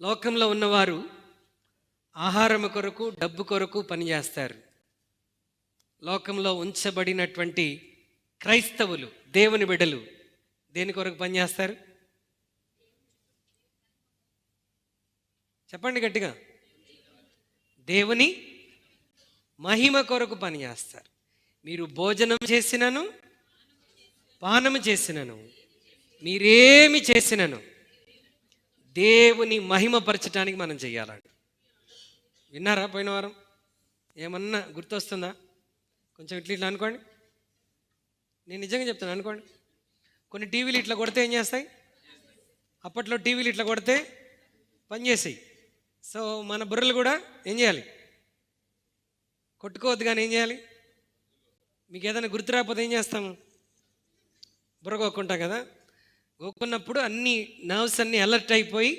లోకంలో ఉన్నవారు ఆహారం కొరకు, డబ్బు కొరకు పనిచేస్తారు. లోకంలో ఉంచబడినటువంటి క్రైస్తవులు, దేవుని బిడ్డలు దేని కొరకు పనిచేస్తారు? చెప్పండి గట్టిగా. దేవుని మహిమ కొరకు పనిచేస్తారు. మీరు భోజనం చేసినను, పానము చేసినను, మీరేమి చేసినను దేవుని మహిమపరచడానికి మనం చెయ్యాలండి. విన్నారా? పోయిన వారం ఏమన్నా గుర్తొస్తుందా? కొంచెం ఇట్లా అనుకోండి. నేను నిజంగా చెప్తాను, అనుకోండి. కొన్ని టీవీలు ఇట్లా కొడితే ఏం చేస్తాయి? అప్పట్లో టీవీలు ఇట్లా కొడితే పనిచేసాయి. సో మన బుర్రలు కూడా ఏం చేయాలి? కొట్టుకోవద్దు. కానీ ఏం చేయాలి? మీకు ఏదైనా గుర్తు రాకపోతే ఏం చేస్తాము? బుర్ర కొక్కుంటాం కదా. గోక్కున్నప్పుడు అన్ని నర్వ్స్ అన్నీ అలర్ట్ అయిపోయి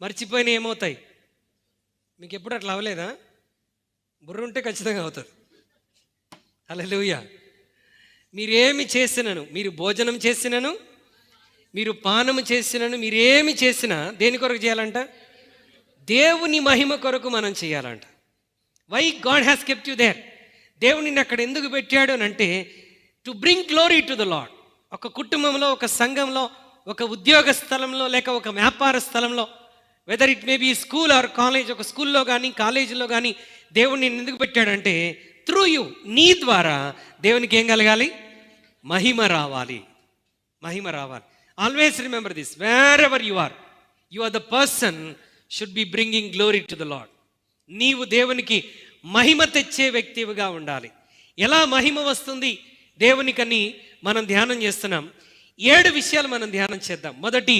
మర్చిపోయినా ఏమవుతాయి? మీకు ఎప్పుడు అట్లా అవ్వలేదా? బుర్ర ఉంటే ఖచ్చితంగా అవుతుంది. హల్లెలూయా. మీరేమి చేసినను, మీరు భోజనం చేసినను, మీరు పానము చేసినను, మీరేమి చేసినా దేని కొరకు చేయాలంట? దేవుని మహిమ కొరకు మనం చేయాలంట. Why God has kept you there? దేవునిని అక్కడ ఎందుకు పెట్టాడు అని అంటే, to bring glory to the lord. ఒక కుటుంబంలో, ఒక సంఘంలో, ఒక ఉద్యోగ స్థలంలో, లేక ఒక వ్యాపార స్థలంలో, whether it may be school or college, ఒక స్కూల్లో కానీ కాలేజీలో కానీ దేవుడిని ఎందుకు పెట్టాడంటే, త్రూ యూ, నీ ద్వారా దేవునికి ఏం కలగాలి? మహిమ రావాలి. మహిమ రావాలి. Always remember this, wherever you are the person should be bringing glory to the lord. నీవు దేవునికి మహిమ తెచ్చే వ్యక్తివిగా ఉండాలి. ఎలా మహిమ వస్తుంది దేవునికని మనం ధ్యానం చేస్తున్నాం. 7 విషయాలు మనం ధ్యానం చేద్దాం. మొదటి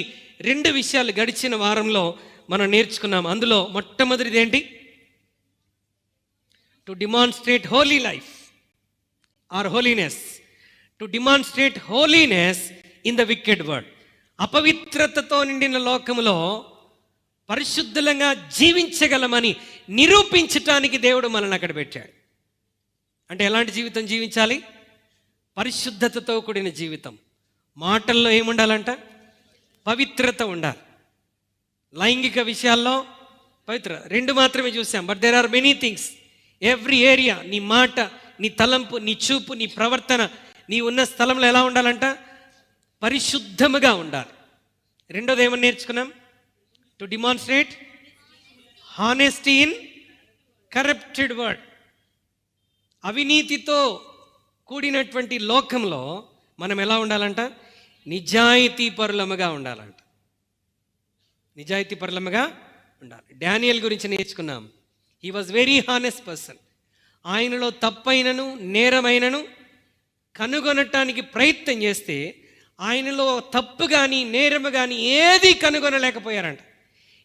2 విషయాలు గడిచిన వారంలో మనం నేర్చుకున్నాం. అందులో మొట్టమొదటిది ఏంటి? To demonstrate holy life or holiness. To demonstrate holiness in the wicked world. అపవిత్రతతో నిండిన లోకంలో పరిశుద్ధంగా జీవించగలమని నిరూపించటానికి దేవుడు మనల్ని అక్కడ పెట్టాడు. అంటే ఎలాంటి జీవితం జీవించాలి? పరిశుద్ధతతో కూడిన జీవితం. మాటల్లో ఏముండాలంట? పవిత్రత ఉండాలి. లైంగిక విషయాల్లో పవిత్ర 2 మాత్రమే చూసాం. But there are many things. Every area, నీ మాట, నీ తలంపు, నీ చూపు, నీ ప్రవర్తన, నీ ఉన్న స్థలంలో ఎలా ఉండాలంట? పరిశుద్ధముగా ఉండాలి. రెండోది ఏమని నేర్చుకున్నాం? To demonstrate honesty in corrupted world. అవినీతితో కూడినటువంటి లోకంలో మనం ఎలా ఉండాలంట? నిజాయితీ పరులముగా ఉండాలంట. నిజాయితీ పరులముగా ఉండాలి. డానియల్ గురించి నేర్చుకున్నాం. He was very honest person. ఆయనలో తప్పైనను నేరమైనను కనుగొనటానికి ప్రయత్నం చేస్తే ఆయనలో తప్పు కానీ నేరము కానీ ఏది కనుగొనలేకపోయారంట.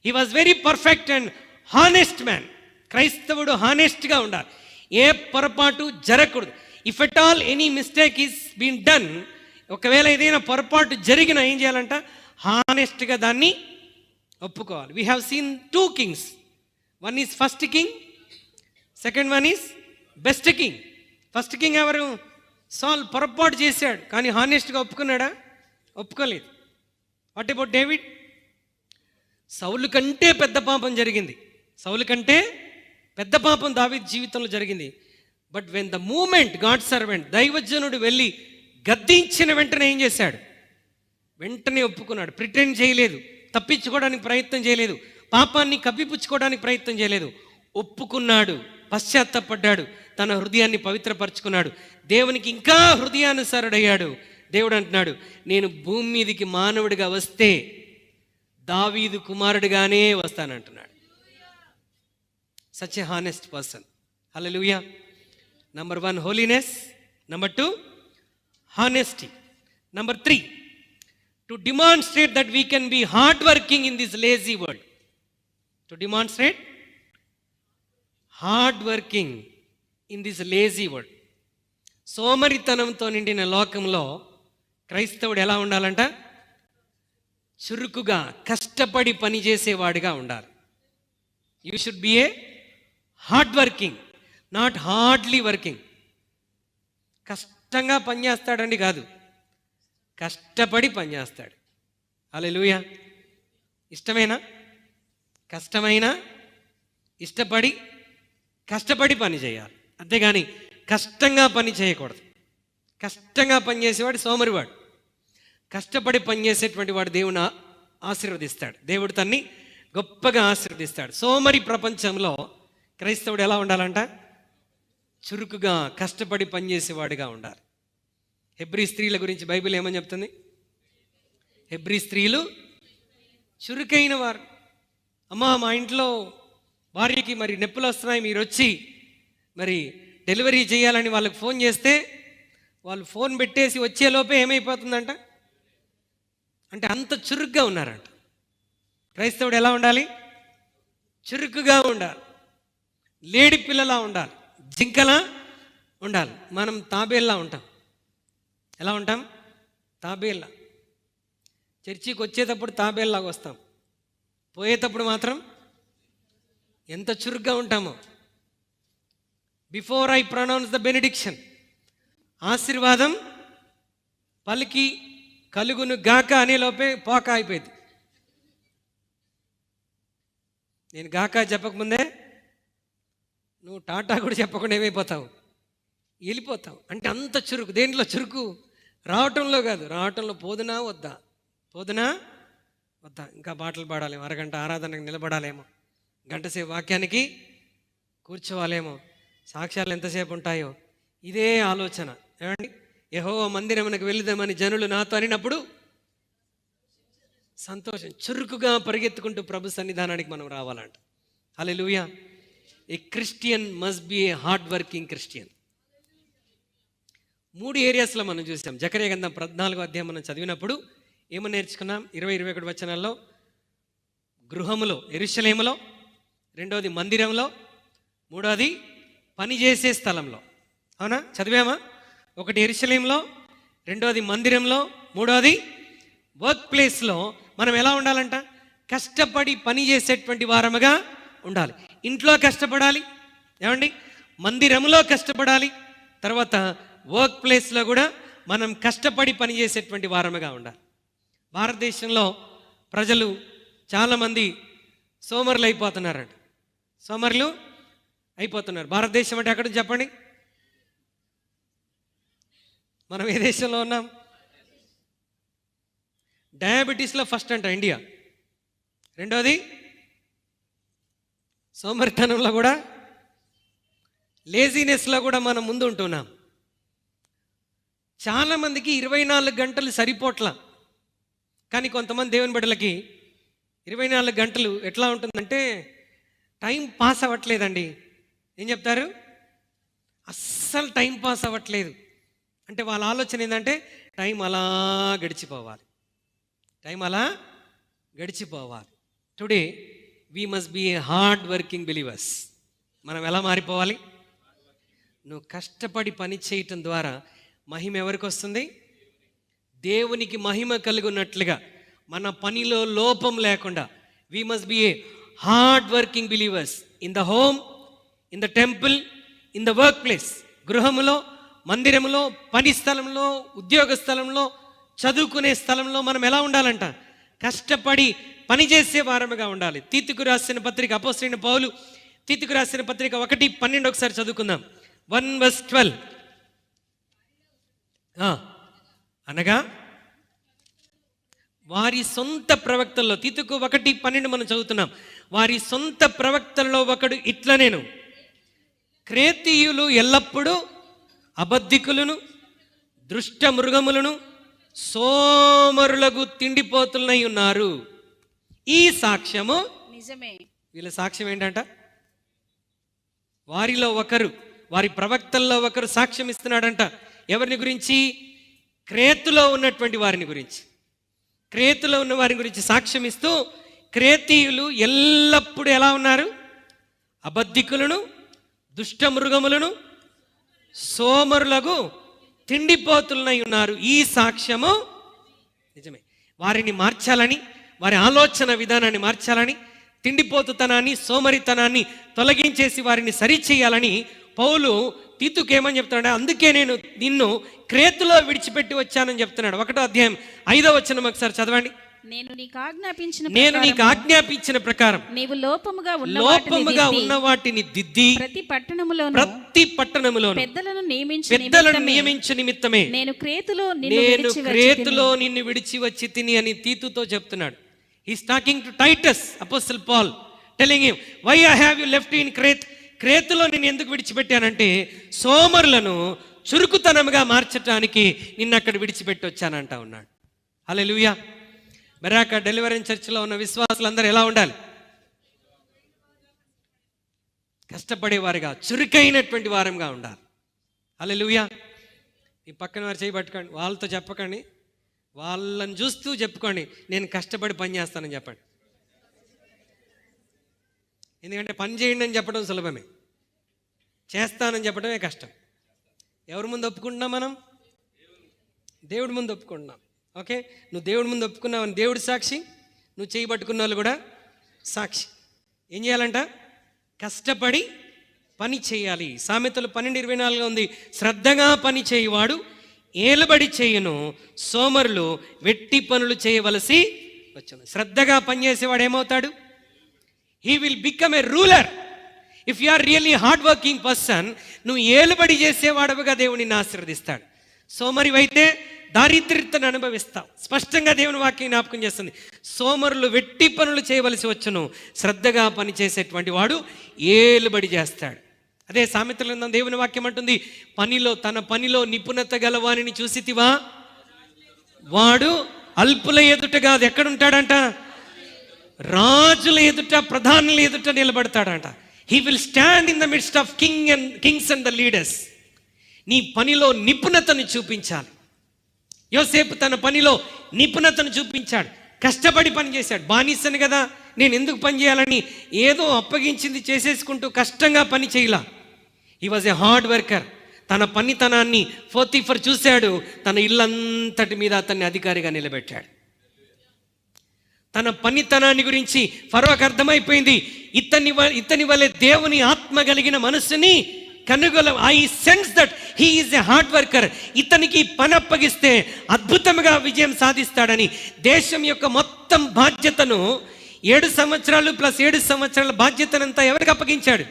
He was very perfect and honest man. క్రైస్తవుడు హానెస్ట్గా ఉండాలి. ఏ పొరపాటు జరగకూడదు. If at all any mistake is been done, ఒకవేళ ఏదైనా పొరపాటు జరిగినా ఏం చేయాలంట? హానెస్ట్గా దాన్ని ఒప్పుకోవాలి. We have seen 2 kings. One is first king, second one is best king. First king ఎవరు? సాల్. పొరపాటు చేశాడు కానీ హానెస్ట్గా ఒప్పుకున్నాడా? ఒప్పుకోలేదు. What about David? సౌలు కంటే పెద్ద పాపం జరిగింది. సౌలు కంటే పెద్ద పాపం దావీదు జీవితంలో జరిగింది. But when the moment God servant, దైవజనుడు వెళ్ళి గద్దించిన వెంటనే ఏం చేశాడు? వెంటనే ఒప్పుకున్నాడు. ప్రిటెండ్ చేయలేదు, తప్పించుకోవడానికి ప్రయత్నం చేయలేదు, పాపాన్ని కప్పిపుచ్చుకోవడానికి ప్రయత్నం చేయలేదు. ఒప్పుకున్నాడు, పశ్చాత్తాపడ్డాడు, తన హృదయాన్ని పవిత్రపరచుకున్నాడు, దేవునికి ఇంకా హృదయానుసారుడయ్యాడు. దేవుడు అంటున్నాడు, నేను భూమి మీదకి మానవుడిగా వస్తే దావీదు కుమారుడిగానే వస్తానంటున్నాడు. Such a honest person. Hallelujah. Number 1 holiness. Number 2 honesty. Number 3 to demonstrate that we can be hard working in this lazy world. To demonstrate hard working in this lazy world. సోమరితనంతో నిండిన లోకంలో క్రైస్తవుడు ఎలా ఉండాలంట? చురుకుగా కష్టపడి పనిచేసేవాడిగా ఉండాలి. You should be a hard working, not hardly working. కష్టంగా పనిచేస్తాడండి కాదు, కష్టపడి పనిచేస్తాడు. హల్లెలూయా. ఇష్టమేనా? కష్టమైన కష్టపడి పని చేయాలి, అంతేగాని కష్టంగా పని చేయకూడదు. కష్టంగా పనిచేసేవాడు సోమరివాడు. కష్టపడి పనిచేసేటువంటి వాడు దేవుని ఆశీర్వదిస్తాడు. దేవుడు తన్ని గొప్పగా ఆశీర్వదిస్తాడు. సోమరి ప్రపంచంలో క్రైస్తవుడు ఎలా ఉండాలంట? చురుకుగా కష్టపడి పనిచేసేవాడిగా ఉండాలి. హెబ్రీ స్త్రీల గురించి బైబిల్ ఏమని చెప్తుంది? హెబ్రీ స్త్రీలు చురుకైన వారు. అమ్మా, మా ఇంట్లో భార్యకి మరి నొప్పులు వస్తున్నాయి, మీరు వచ్చి మరి డెలివరీ చేయాలని వాళ్ళకి ఫోన్ చేస్తే వాళ్ళు ఫోన్ పెట్టేసి వచ్చేలోపే ఏమైపోతుందంట? అంటే అంత చురుగ్గా ఉన్నారంట. క్రైస్తవుడు ఎలా ఉండాలి? చురుకుగా ఉండాలి, లేడి పిల్లలా ఉండాలి, జింకలా ఉండాలి. మనం తాబేల్లా ఉంటాం. ఎలా ఉంటాం? తాబేల్లా. చర్చికి వచ్చేటప్పుడు తాబేల్లాగా వస్తాం, పోయేటప్పుడు మాత్రం ఎంత చురుగ్గా ఉంటామో. Before I pronounce the benediction, ఆశీర్వాదం పలికి కలుగును గాక అనేలోపే పోక అయిపోయింది. నేను గాక చెప్పకముందే నువ్వు టాటా కూడా చెప్పకుండా ఏమైపోతావు? వెళ్ళిపోతావు. అంటే అంత చురుకు. దేంట్లో చురుకు? రావటంలో కాదు, రావటంలో పోదునా వద్దా, ఇంకా పాటలు పాడాలేమో, అరగంట ఆరాధనకు నిలబడాలేమో, గంటసేపు వాక్యానికి కూర్చోవాలేమో, సాక్ష్యాలు ఎంతసేపు ఉంటాయో, ఇదే ఆలోచన. ఏమండి, యెహోవా మందిరమునకు వెళుదామని జనులు నాతో అనినప్పుడు సంతోషం. చురుకుగా పరిగెత్తుకుంటూ ప్రభు సన్నిధానానికి మనం రావాలంట. Hallelujah. A Christian must be a hard working Christian. 3 ఏరియాస్లో మనం చూసాం. జకర్యా గ్రంథం 14వ అధ్యాయం మనం చదివినప్పుడు ఏమని నేర్చుకున్నాం? 20-21 వచనాల్లో గృహములో, యెరూషలేములో, రెండోది మందిరంలో, మూడోది పనిచేసే స్థలంలో. అవునా? చదివామా? ఒకటి యెరూషలేములో, రెండోది మందిరంలో, మూడోది వర్క్ ప్లేస్లో. మనం ఎలా ఉండాలంట? కష్టపడి పని చేసేటువంటి వారముగా ఉండాలి. ఇంట్లో కష్టపడాలి, ఏమండి, మందిరంలో కష్టపడాలి, తర్వాత వర్క్ ప్లేస్లో కూడా మనం కష్టపడి పనిచేసేటువంటి వారముగా ఉండాలి. భారతదేశంలో ప్రజలు చాలామంది సోమరులు అయిపోతున్నారంట. సోమరులు అయిపోతున్నారు. భారతదేశం అంటే ఎక్కడ చెప్పండి? మనం ఏ దేశంలో ఉన్నాం? డయాబెటీస్లో ఫస్ట్ అంట ఇండియా. రెండోది సోమరితనంలో కూడా, లేజినెస్లో కూడా మనం ముందు ఉంటున్నాం. చాలామందికి 24 గంటలు సరిపోట్లా. కానీ కొంతమంది దేవుని బిడ్డలకి 24 గంటలు ఎట్లా ఉంటుందంటే టైం పాస్ అవ్వట్లేదండి. ఏం చెప్తారు? అస్సలు టైం పాస్ అవ్వట్లేదు. అంటే వాళ్ళ ఆలోచన ఏంటంటే టైం అలా గడిచిపోవాలి, today we must be a hard working believers. మనం ఎలా మారిపోవాలి? నువ్వు కష్టపడి పని చేయటం ద్వారా మహిమ ఎవరికి వస్తుంది? దేవునికి మహిమ కలుగున్నట్లుగా మన పనిలో లోపం లేకుండా we must be a hard working believers in the home, in the temple, in the work place. గృహములో, మందిరములో, పని స్థలంలో, ఉద్యోగ స్థలంలో, చదువుకునే స్థలంలో మనం ఎలా ఉండాలంట? కష్టపడి పనిచేసే వారముగా ఉండాలి. తీతుకు రాసిన పత్రిక, అపోస్తలుడైన పౌలు తీతుకు రాసిన పత్రిక 1:12 ఒకసారి చదువుకుందాం. 1:12. అనగా వారి సొంత ప్రవక్తల్లో, తీతుకు 1:12 మనం చదువుతున్నాం. వారి సొంత ప్రవక్తల్లో ఒకడు ఇట్లా, నేను క్రేతీయులు ఎల్లప్పుడూ అబద్ధికులను, దృష్ట మృగములను, సోమరులకు తిండిపోతులై ఉన్నారు. ఈ సాక్ష్యము నిజమే. వీళ్ళ సాక్ష్యం ఏంటంట? వారిలో ఒకరు, వారి ప్రవక్తల్లో ఒకరు సాక్ష్యం ఇస్తున్నాడంట. ఎవరిని గురించి? క్రేతులో ఉన్నటువంటి వారిని గురించి. క్రేతులో ఉన్న వారి గురించి సాక్ష్యం ఇస్తూ, క్రేతీయులు ఎల్లప్పుడూ ఎలా ఉన్నారు? అబద్ధికులను, దుష్ట మృగములను, సోమరులకు తిండిపోతులై ఉన్నారు. ఈ సాక్ష్యము నిజమే. వారిని మార్చాలని, వారి ఆలోచన విధానాన్ని మార్చాలని, తిండిపోతుతనాన్ని, సోమరితనాన్ని తొలగించేసి వారిని సరిచేయాలని పౌలు తీతుకు ఏమని చెప్తున్నాడు? అందుకే నేను నిన్ను క్రేతులో విడిచిపెట్టి వచ్చానని చెప్తున్నాడు. 1వ అధ్యాయం 5వ వచనం ఒకసారి చదవండి. నేను నీకు ఆజ్ఞాపించిన ప్రకారం నీవు లోపముగా ఉన్న వాటిని దిద్ది ప్రతి పట్టణములోను పెద్దలను నియమించు నిమిత్తమే నేను క్రేతులో నిన్ను విడిచి వచ్చి తిని అని తీతుతో చెప్తున్నాడు. He's talking to Titus, apostle Paul telling him, why I have you left in క్రేతులో నేను ఎందుకు విడిచిపెట్టానంటే సోమరులను చురుకుతనముగా మార్చడానికి నిన్ను అక్కడ విడిచిపెట్టి వచ్చానంటా ఉన్నాడు. హల్లెలూయా. బెరాక డెలివరెన్స్ చర్చిలో ఉన్న విశ్వాసులందరూ ఎలా ఉండాలి? కష్టపడేవారుగా, చురుకైనటువంటి వారంగా ఉండాలి. హల్లెలూయా. ఈ పక్కన వారు చేయబట్టుకోండి, వాళ్ళతో చెప్పకండి, వాళ్ళని చూస్తూ చెప్పుకోండి, నేను కష్టపడి పని చేస్తానని చెప్పండి. ఎందుకంటే పని చేయండి అని చెప్పడం సులభమే, చేస్తానని చెప్పడమే కష్టం. ఎవరి ముందు ఒప్పుకుంటున్నాం మనం? దేవుడి ముందు ఒప్పుకుంటున్నాం. ఓకే, నువ్వు దేవుడి ముందు ఒప్పుకున్నావని దేవుడు సాక్షి, నువ్వు చేయబట్టుకున్న వాళ్ళు కూడా సాక్షి. ఏం చేయాలంట? కష్టపడి పని చేయాలి. సామెతలు 12:24 ఉంది, శ్రద్ధగా పని చేయువాడు ఏలుబడి చేయును, సోమరులు వెట్టి పనులు చేయవలసి వచ్చును. శ్రద్ధగా పనిచేసేవాడు ఏమవుతాడు? He will become a ruler. If you are really hard working person, నువ్వు ఏలుబడి చేసేవాడుగా దేవుడు నిన్ను ఆశీర్వదిస్తాడు. సోమరివైతే దారిద్ర్యతను అనుభవిస్తావు. స్పష్టంగా దేవుని వాక్యం జ్ఞాపకం చేస్తుంది, సోమరులు వెట్టి పనులు చేయవలసి వచ్చును, శ్రద్ధగా పని చేసేటువంటి వాడు ఏలుబడి చేస్తాడు. అదే సామెతలో దేవుని వాక్యం అంటుంది, తన పనిలో నిపుణత గలవానిని చూసితివా, వాడు అల్పుల ఎదుట కాదు, ఎక్కడుంటాడంట? రాజుల ఎదుట, ప్రధానుల ఎదుట నిలబడతాడంట. He will stand in the midst of kings and the leaders. నీ పనిలో నిపుణతను చూపించాలి. యోసేపు తన పనిలో నిపుణతను చూపించాడు, కష్టపడి పని చేశాడు. బానిసను కదా, నేను ఎందుకు పని చేయాలని ఏదో అప్పగించింది చేసేసుకుంటూ కష్టంగా పని చేయలా. He was a hard worker. తన పనితనాన్ని పోతీఫర్ చూశాడు, తన ఇల్లంతటి మీద అతన్ని అధికారిగా నిలబెట్టాడు. తన పనితనాన్ని గురించి ఫరోకు అర్థమైపోయింది, ఇతని వలె దేవుని ఆత్మ కలిగిన మనసుని I sense that he is a hard worker. ఇతనికి పని అప్పగిస్తే అద్భుతంగా విజయం సాధిస్తాడని దేశం యొక్క మొత్తం బాధ్యతను 7 సంవత్సరాలు ప్లస్ 7 సంవత్సరాల బాధ్యతనంతా ఎవరికి అప్పగించాడు?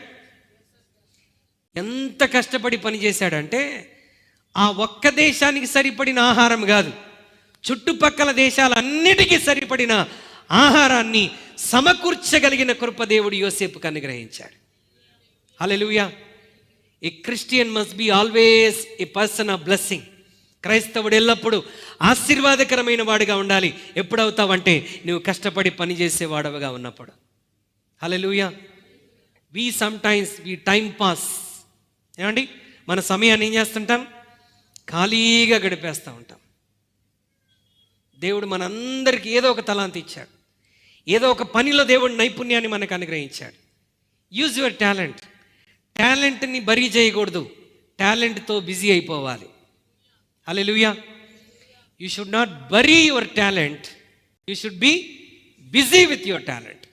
ఎంత కష్టపడి పనిచేశాడంటే ఆ ఒక్క దేశానికి సరిపడిన ఆహారం కాదు, చుట్టుపక్కల దేశాలన్నిటికీ సరిపడిన ఆహారాన్ని సమకూర్చగలిగిన కృప దేవుడు యోసేపుకు అనుగ్రహించాడు. Hallelujah. A Christian must be always a person of blessing. క్రైస్తవుడు ఎల్లప్పుడూ ఆశీర్వాదకరమైన వాడుగా ఉండాలి. ఎప్పుడవుతావంటే నువ్వు కష్టపడి పనిచేసేవాడవుగా ఉన్నప్పుడు. హల్లెలూయా. వి సమ్టైమ్స్ వి టైం పాస్. ఏమండి, మన సమయాన్ని ఏం చేస్తుంటాం? ఖాళీగా గడిపేస్తూ ఉంటాం. దేవుడు మనందరికీ ఏదో ఒక తలాంతి ఇచ్చాడు, ఏదో ఒక పనిలో దేవుడు నైపుణ్యాన్ని మనకు అనుగ్రహించాడు. Use your talent. టాలెంట్ని బరీ చేయకూడదు, టాలెంట్తో బిజీ అయిపోవాలి. Hallelujah. You should not bury your talent, you should be busy with your talent.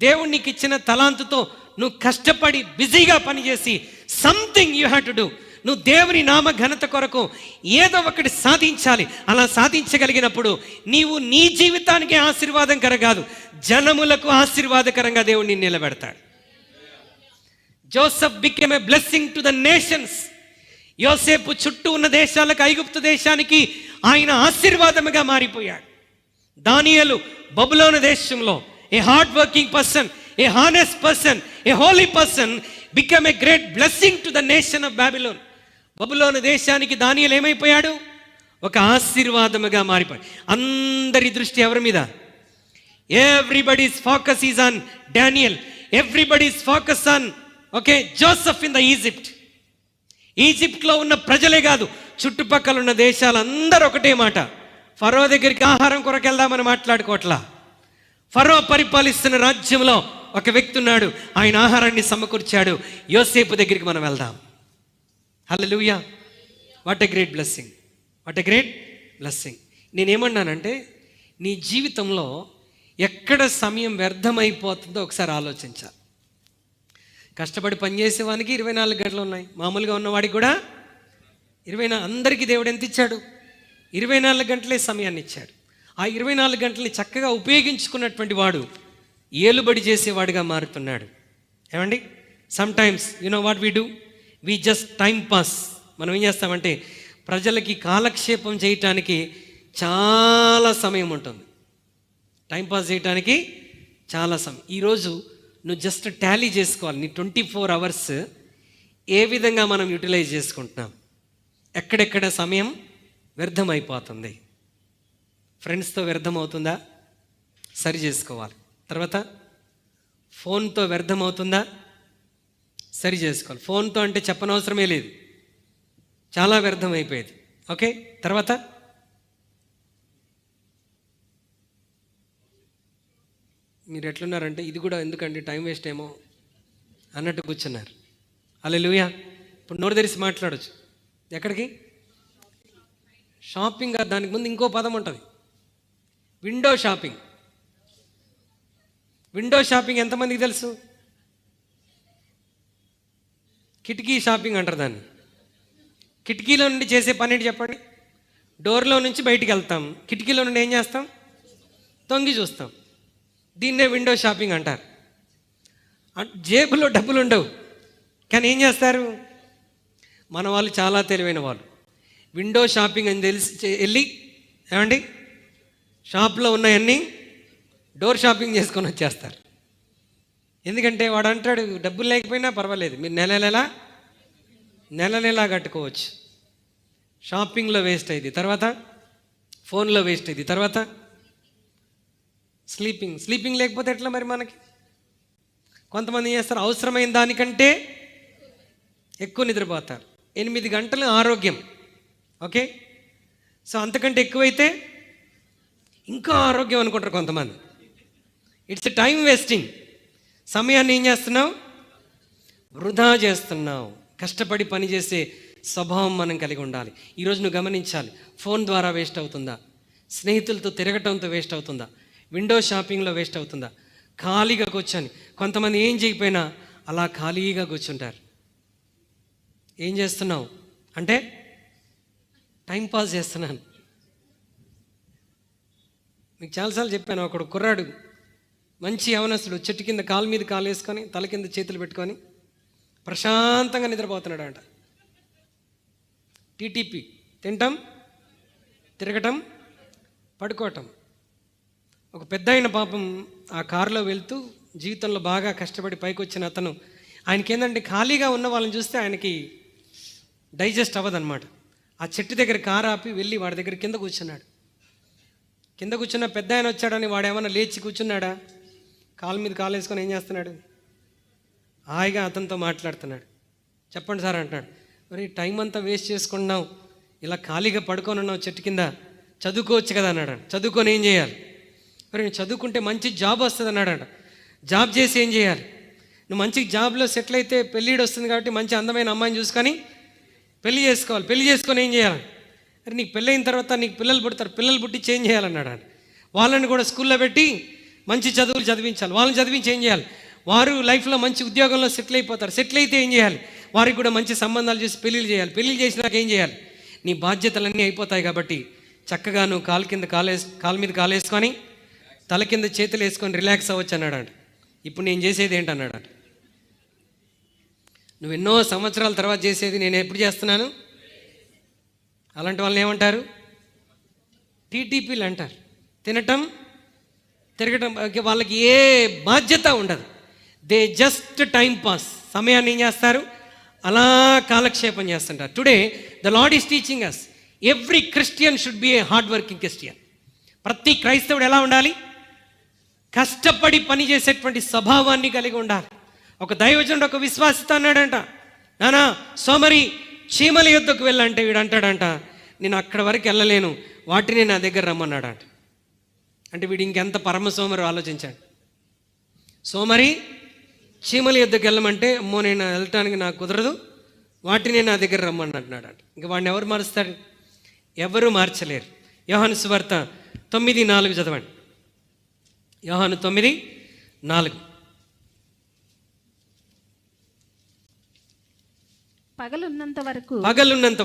దేవుడు నీకు ఇచ్చిన తలాంతుతో నువ్వు కష్టపడి బిజీగా పనిచేసి something you have to do. నువ్వు దేవుని నామ ఘనత కొరకు ఏదో ఒకటి సాధించాలి. అలా సాధించగలిగినప్పుడు నీవు నీ జీవితానికి ఆశీర్వాదకర కాదు, జనములకు ఆశీర్వాదకరంగా దేవుడు నిన్ను నిలబెడతాడు. Joseph became a blessing to the nations. యోసేపు చుట్టూ ఉన్న దేశాలకు, ఐగుప్తు దేశానికి ఆయన ఆశీర్వాదముగా మారిపోయాడు. దానియేలు బబులోను దేశంలో a hard working person, a honest person, a holy person become a great blessing to the nation of Babylon. బబులోను దేశానికి దానియేలు ఏమైపోయాడు? ఒక ఆశీర్వాదముగా మారిపోయాడు. అందరి దృష్టి ఎవరి మీద? Everybody's focus is on Daniel, everybody's focus on Joseph in the ఈజిప్ట్లో ఉన్న ప్రజలే కాదు, చుట్టుపక్కల ఉన్న దేశాలందరూ ఒకటే మాట, ఫరో దగ్గరికి ఆహారం కొరకు వెళ్దామని మాట్లాడుకోవట్లా. ఫరో పరిపాలిస్తున్న రాజ్యంలో ఒక వ్యక్తి ఉన్నాడు, ఆయన ఆహారాన్ని సమకూర్చాడు. యోసేపు దగ్గరికి మనం వెళ్దాం. Hallelujah. What a great blessing, what a great blessing. నేనేమన్నానంటే, నీ జీవితంలో ఎక్కడ సమయం వ్యర్థమైపోతుందో ఒకసారి ఆలోచించాలి. కష్టపడి పనిచేసేవానికి 24 గంటలు ఉన్నాయి, మామూలుగా ఉన్నవాడికి కూడా 24. అందరికీ దేవుడు ఎంత ఇచ్చాడు? 24 గంటలే సమయాన్ని ఇచ్చాడు. ఆ 24 గంటలని చక్కగా ఉపయోగించుకున్నటువంటి వాడు ఏలుబడి చేసేవాడిగా మారుతున్నాడు. ఏమండి, some times you know what we do, we just time pass. మనం ఏం చేస్తామంటే ప్రజలకి కాలక్షేపం చేయటానికి చాలా సమయం ఉంటుంది, టైంపాస్ చేయడానికి చాలా సమయం. ఈరోజు నువ్వు జస్ట్ టాలీ చేసుకోవాలి, నీ 24 అవర్స్ ఏ విధంగా మనం యూటిలైజ్ చేసుకుంటున్నాం, ఎక్కడెక్కడ సమయం వ్యర్థమైపోతుంది. ఫ్రెండ్స్తో వ్యర్థం అవుతుందా, సరి చేసుకోవాలి. తర్వాత ఫోన్తో వ్యర్థం అవుతుందా, సరి చేసుకోవాలి. ఫోన్తో అంటే చెప్పనవసరమే లేదు, చాలా వ్యర్థం అయిపోయేది. ఓకే, తర్వాత మీరు ఎట్లున్నారంటే ఇది కూడా ఎందుకండి టైం వేస్ట్ ఏమో అన్నట్టు కూర్చున్నారు. హల్లెలూయా. ఇప్పుడు నోరు తెరిచి మాట్లాడచ్చు. ఎక్కడికి? షాపింగ్. దానికి ముందు ఇంకో పదం ఉంటుంది, విండో షాపింగ్. విండో షాపింగ్ ఎంతమందికి తెలుసు? కిటికీ షాపింగ్ అంటారు దాన్ని. కిటికీలో నుండి చేసే పని ఏంటి చెప్పండి? డోర్లో నుంచి బయటికి వెళ్తాం, కిటికీలో నుండి ఏం చేస్తాం? తొంగి చూస్తాం. దీన్నే విండో షాపింగ్ అంటారు. జేబులో డబ్బులు ఉండవు, కానీ ఏం చేస్తారు మన వాళ్ళు? చాలా తెలివైన వాళ్ళు. విండో షాపింగ్ అని తెలిసి వెళ్ళి ఏమండి షాప్లో ఉన్నాయన్నీ డోర్ షాపింగ్ చేసుకొని వచ్చేస్తారు. ఎందుకంటే వాడు అంటాడు డబ్బులు లేకపోయినా పర్వాలేదు, మీరు నెల నెలా కట్టుకోవచ్చు. షాపింగ్లో వేస్ట్ అయింది, తర్వాత ఫోన్లో వేస్ట్ అయింది, తర్వాత స్లీపింగ్ లేకపోతే ఎట్లా మరి? మనకి కొంతమంది ఏం చేస్తారు, అవసరమైన దానికంటే ఎక్కువ నిద్రపోతారు. 8 గంటలు ఆరోగ్యం. ఓకే, సో అంతకంటే ఎక్కువైతే ఇంకా ఆరోగ్యం అనుకుంటారు కొంతమంది. It's time wasting. సమయాన్ని ఏం చేస్తున్నావు? వృధా చేస్తున్నావు. కష్టపడి పనిచేసే స్వభావం మనం కలిగి ఉండాలి. ఈరోజు నువ్వు గమనించాలి, ఫోన్ ద్వారా వేస్ట్ అవుతుందా, స్నేహితులతో తిరగటంతో వేస్ట్ అవుతుందా, విండో షాపింగ్లో వేస్ట్ అవుతుందా, ఖాళీగా కూర్చొని. కొంతమంది ఏం చేయకపోయినా అలా ఖాళీగా కూర్చుంటారు. ఏం చేస్తున్నావు అంటే టైంపాస్ చేస్తున్నాను. మీకు చాలాసార్లు చెప్పాను, ఒకడు కుర్రాడు మంచి యవనస్తుడు చెట్టు కింద కాలు మీద కాలు వేసుకొని తల కింద చేతులు పెట్టుకొని ప్రశాంతంగా నిద్రపోతున్నాడు అంట. టీటీపీ, తినటం, తిరగటం, పడుకోవటం. ఒక పెద్ద అయిన పాపం ఆ కారులో వెళ్తూ జీవితంలో బాగా కష్టపడి పైకి వచ్చిన అతను, ఆయనకి ఏంటంటే ఖాళీగా ఉన్న వాళ్ళని చూస్తే ఆయనకి డైజెస్ట్ అవ్వదన్నమాట. ఆ చెట్టు దగ్గర కారు ఆపి వెళ్ళి వాడి దగ్గర కింద కూర్చున్నాడు. కింద కూర్చున్న పెద్ద ఆయన వచ్చాడని వాడు ఏమన్నా లేచి కూర్చున్నాడా? కాలు మీద కాలు వేసుకొని ఏం చేస్తున్నాడు? హాయిగా అతనితో మాట్లాడుతున్నాడు. చెప్పండి సార్ అంటున్నాడు. మరి టైం అంతా వేస్ట్ చేసుకున్నావు, ఇలా ఖాళీగా పడుకొని ఉన్నావు చెట్టు కింద, చదువుకోవచ్చు కదా అన్నాడు. చదువుకొని ఏం చేయాలి? మరి నేను చదువుకుంటే మంచి జాబ్ వస్తుంది అన్నాడంట. జాబ్ చేసి ఏం చేయాలి? నువ్వు మంచి జాబ్లో సెటిల్ అయితే పెళ్ళిడు వస్తుంది కాబట్టి మంచి అందమైన అమ్మాయిని చూసుకొని పెళ్లి చేసుకోవాలి. పెళ్లి చేసుకొని ఏం చేయాలి? అరే నీకు పెళ్ళైన తర్వాత నీకు పిల్లలు పుడతారు, పిల్లలు పుట్టి చేంజ్ చేయాలన్నాడు. వాళ్ళని కూడా స్కూల్లో పెట్టి మంచి చదువులు చదివించాలి. వాళ్ళని చదివించి ఏం చేయాలి? వారు లైఫ్లో మంచి ఉద్యోగంలో సెటిల్ అయిపోతారు. సెటిల్ అయితే ఏం చేయాలి? వారికి కూడా మంచి సంబంధాలు చేసి పెళ్ళిళ్ళు చేయాలి. పెళ్ళిళ్ళు చేసినాక ఏం చేయాలి? నీ బాధ్యతలన్నీ అయిపోతాయి కాబట్టి చక్కగా నువ్వు కాలు మీద కాలు వేసుకొని తల కింద చేతులు వేసుకొని రిలాక్స్ అవ్వచ్చు అన్నాడు. ఇప్పుడు నేను చేసేది ఏంటన్నాడు. నువ్వు ఎన్నో సంవత్సరాల తర్వాత చేసేది నేను ఎప్పుడు చేస్తున్నాను. అలాంటి వాళ్ళని ఏమంటారు? టీటీపీలు అంటారు. తినటం, తిరగటం, వాళ్ళకి ఏ బాధ్యత ఉండదు. They just time pass. సమయాన్ని ఏం చేస్తారు? అలా కాలక్షేపం చేస్తుంటారు. Today the lord is teaching us every Christian should be a hard working Christian. ప్రతి క్రైస్తవుడు ఎలా ఉండాలి? కష్టపడి పనిచేసేటువంటి స్వభావాన్ని కలిగి ఉండాలి. ఒక దైవజనుడు ఒక విశ్వాసిత అన్నాడంట, నానా సోమరి చీమల యుద్ధకు వెళ్ళంటే వీడు అంటాడంట, నేను అక్కడి వరకు వెళ్ళలేను, వాటిని నా దగ్గర రమ్మన్నాడంట. అంటే వీడు ఇంకెంత పరమ సోమరి ఆలోచించాడు. సోమరి చీమల యుద్ధకు వెళ్ళమంటే అమ్మో నేను వెళ్ళటానికి నాకు కుదరదు, వాటిని నా దగ్గర రమ్మని అంటున్నాడు. ఇంకా వాడిని ఎవరు మారుస్తాడు? ఎవరు మార్చలేరు. యోహాను సువార్త 9:4 చదవండి. యోహాను 9:4. పగలున్నంత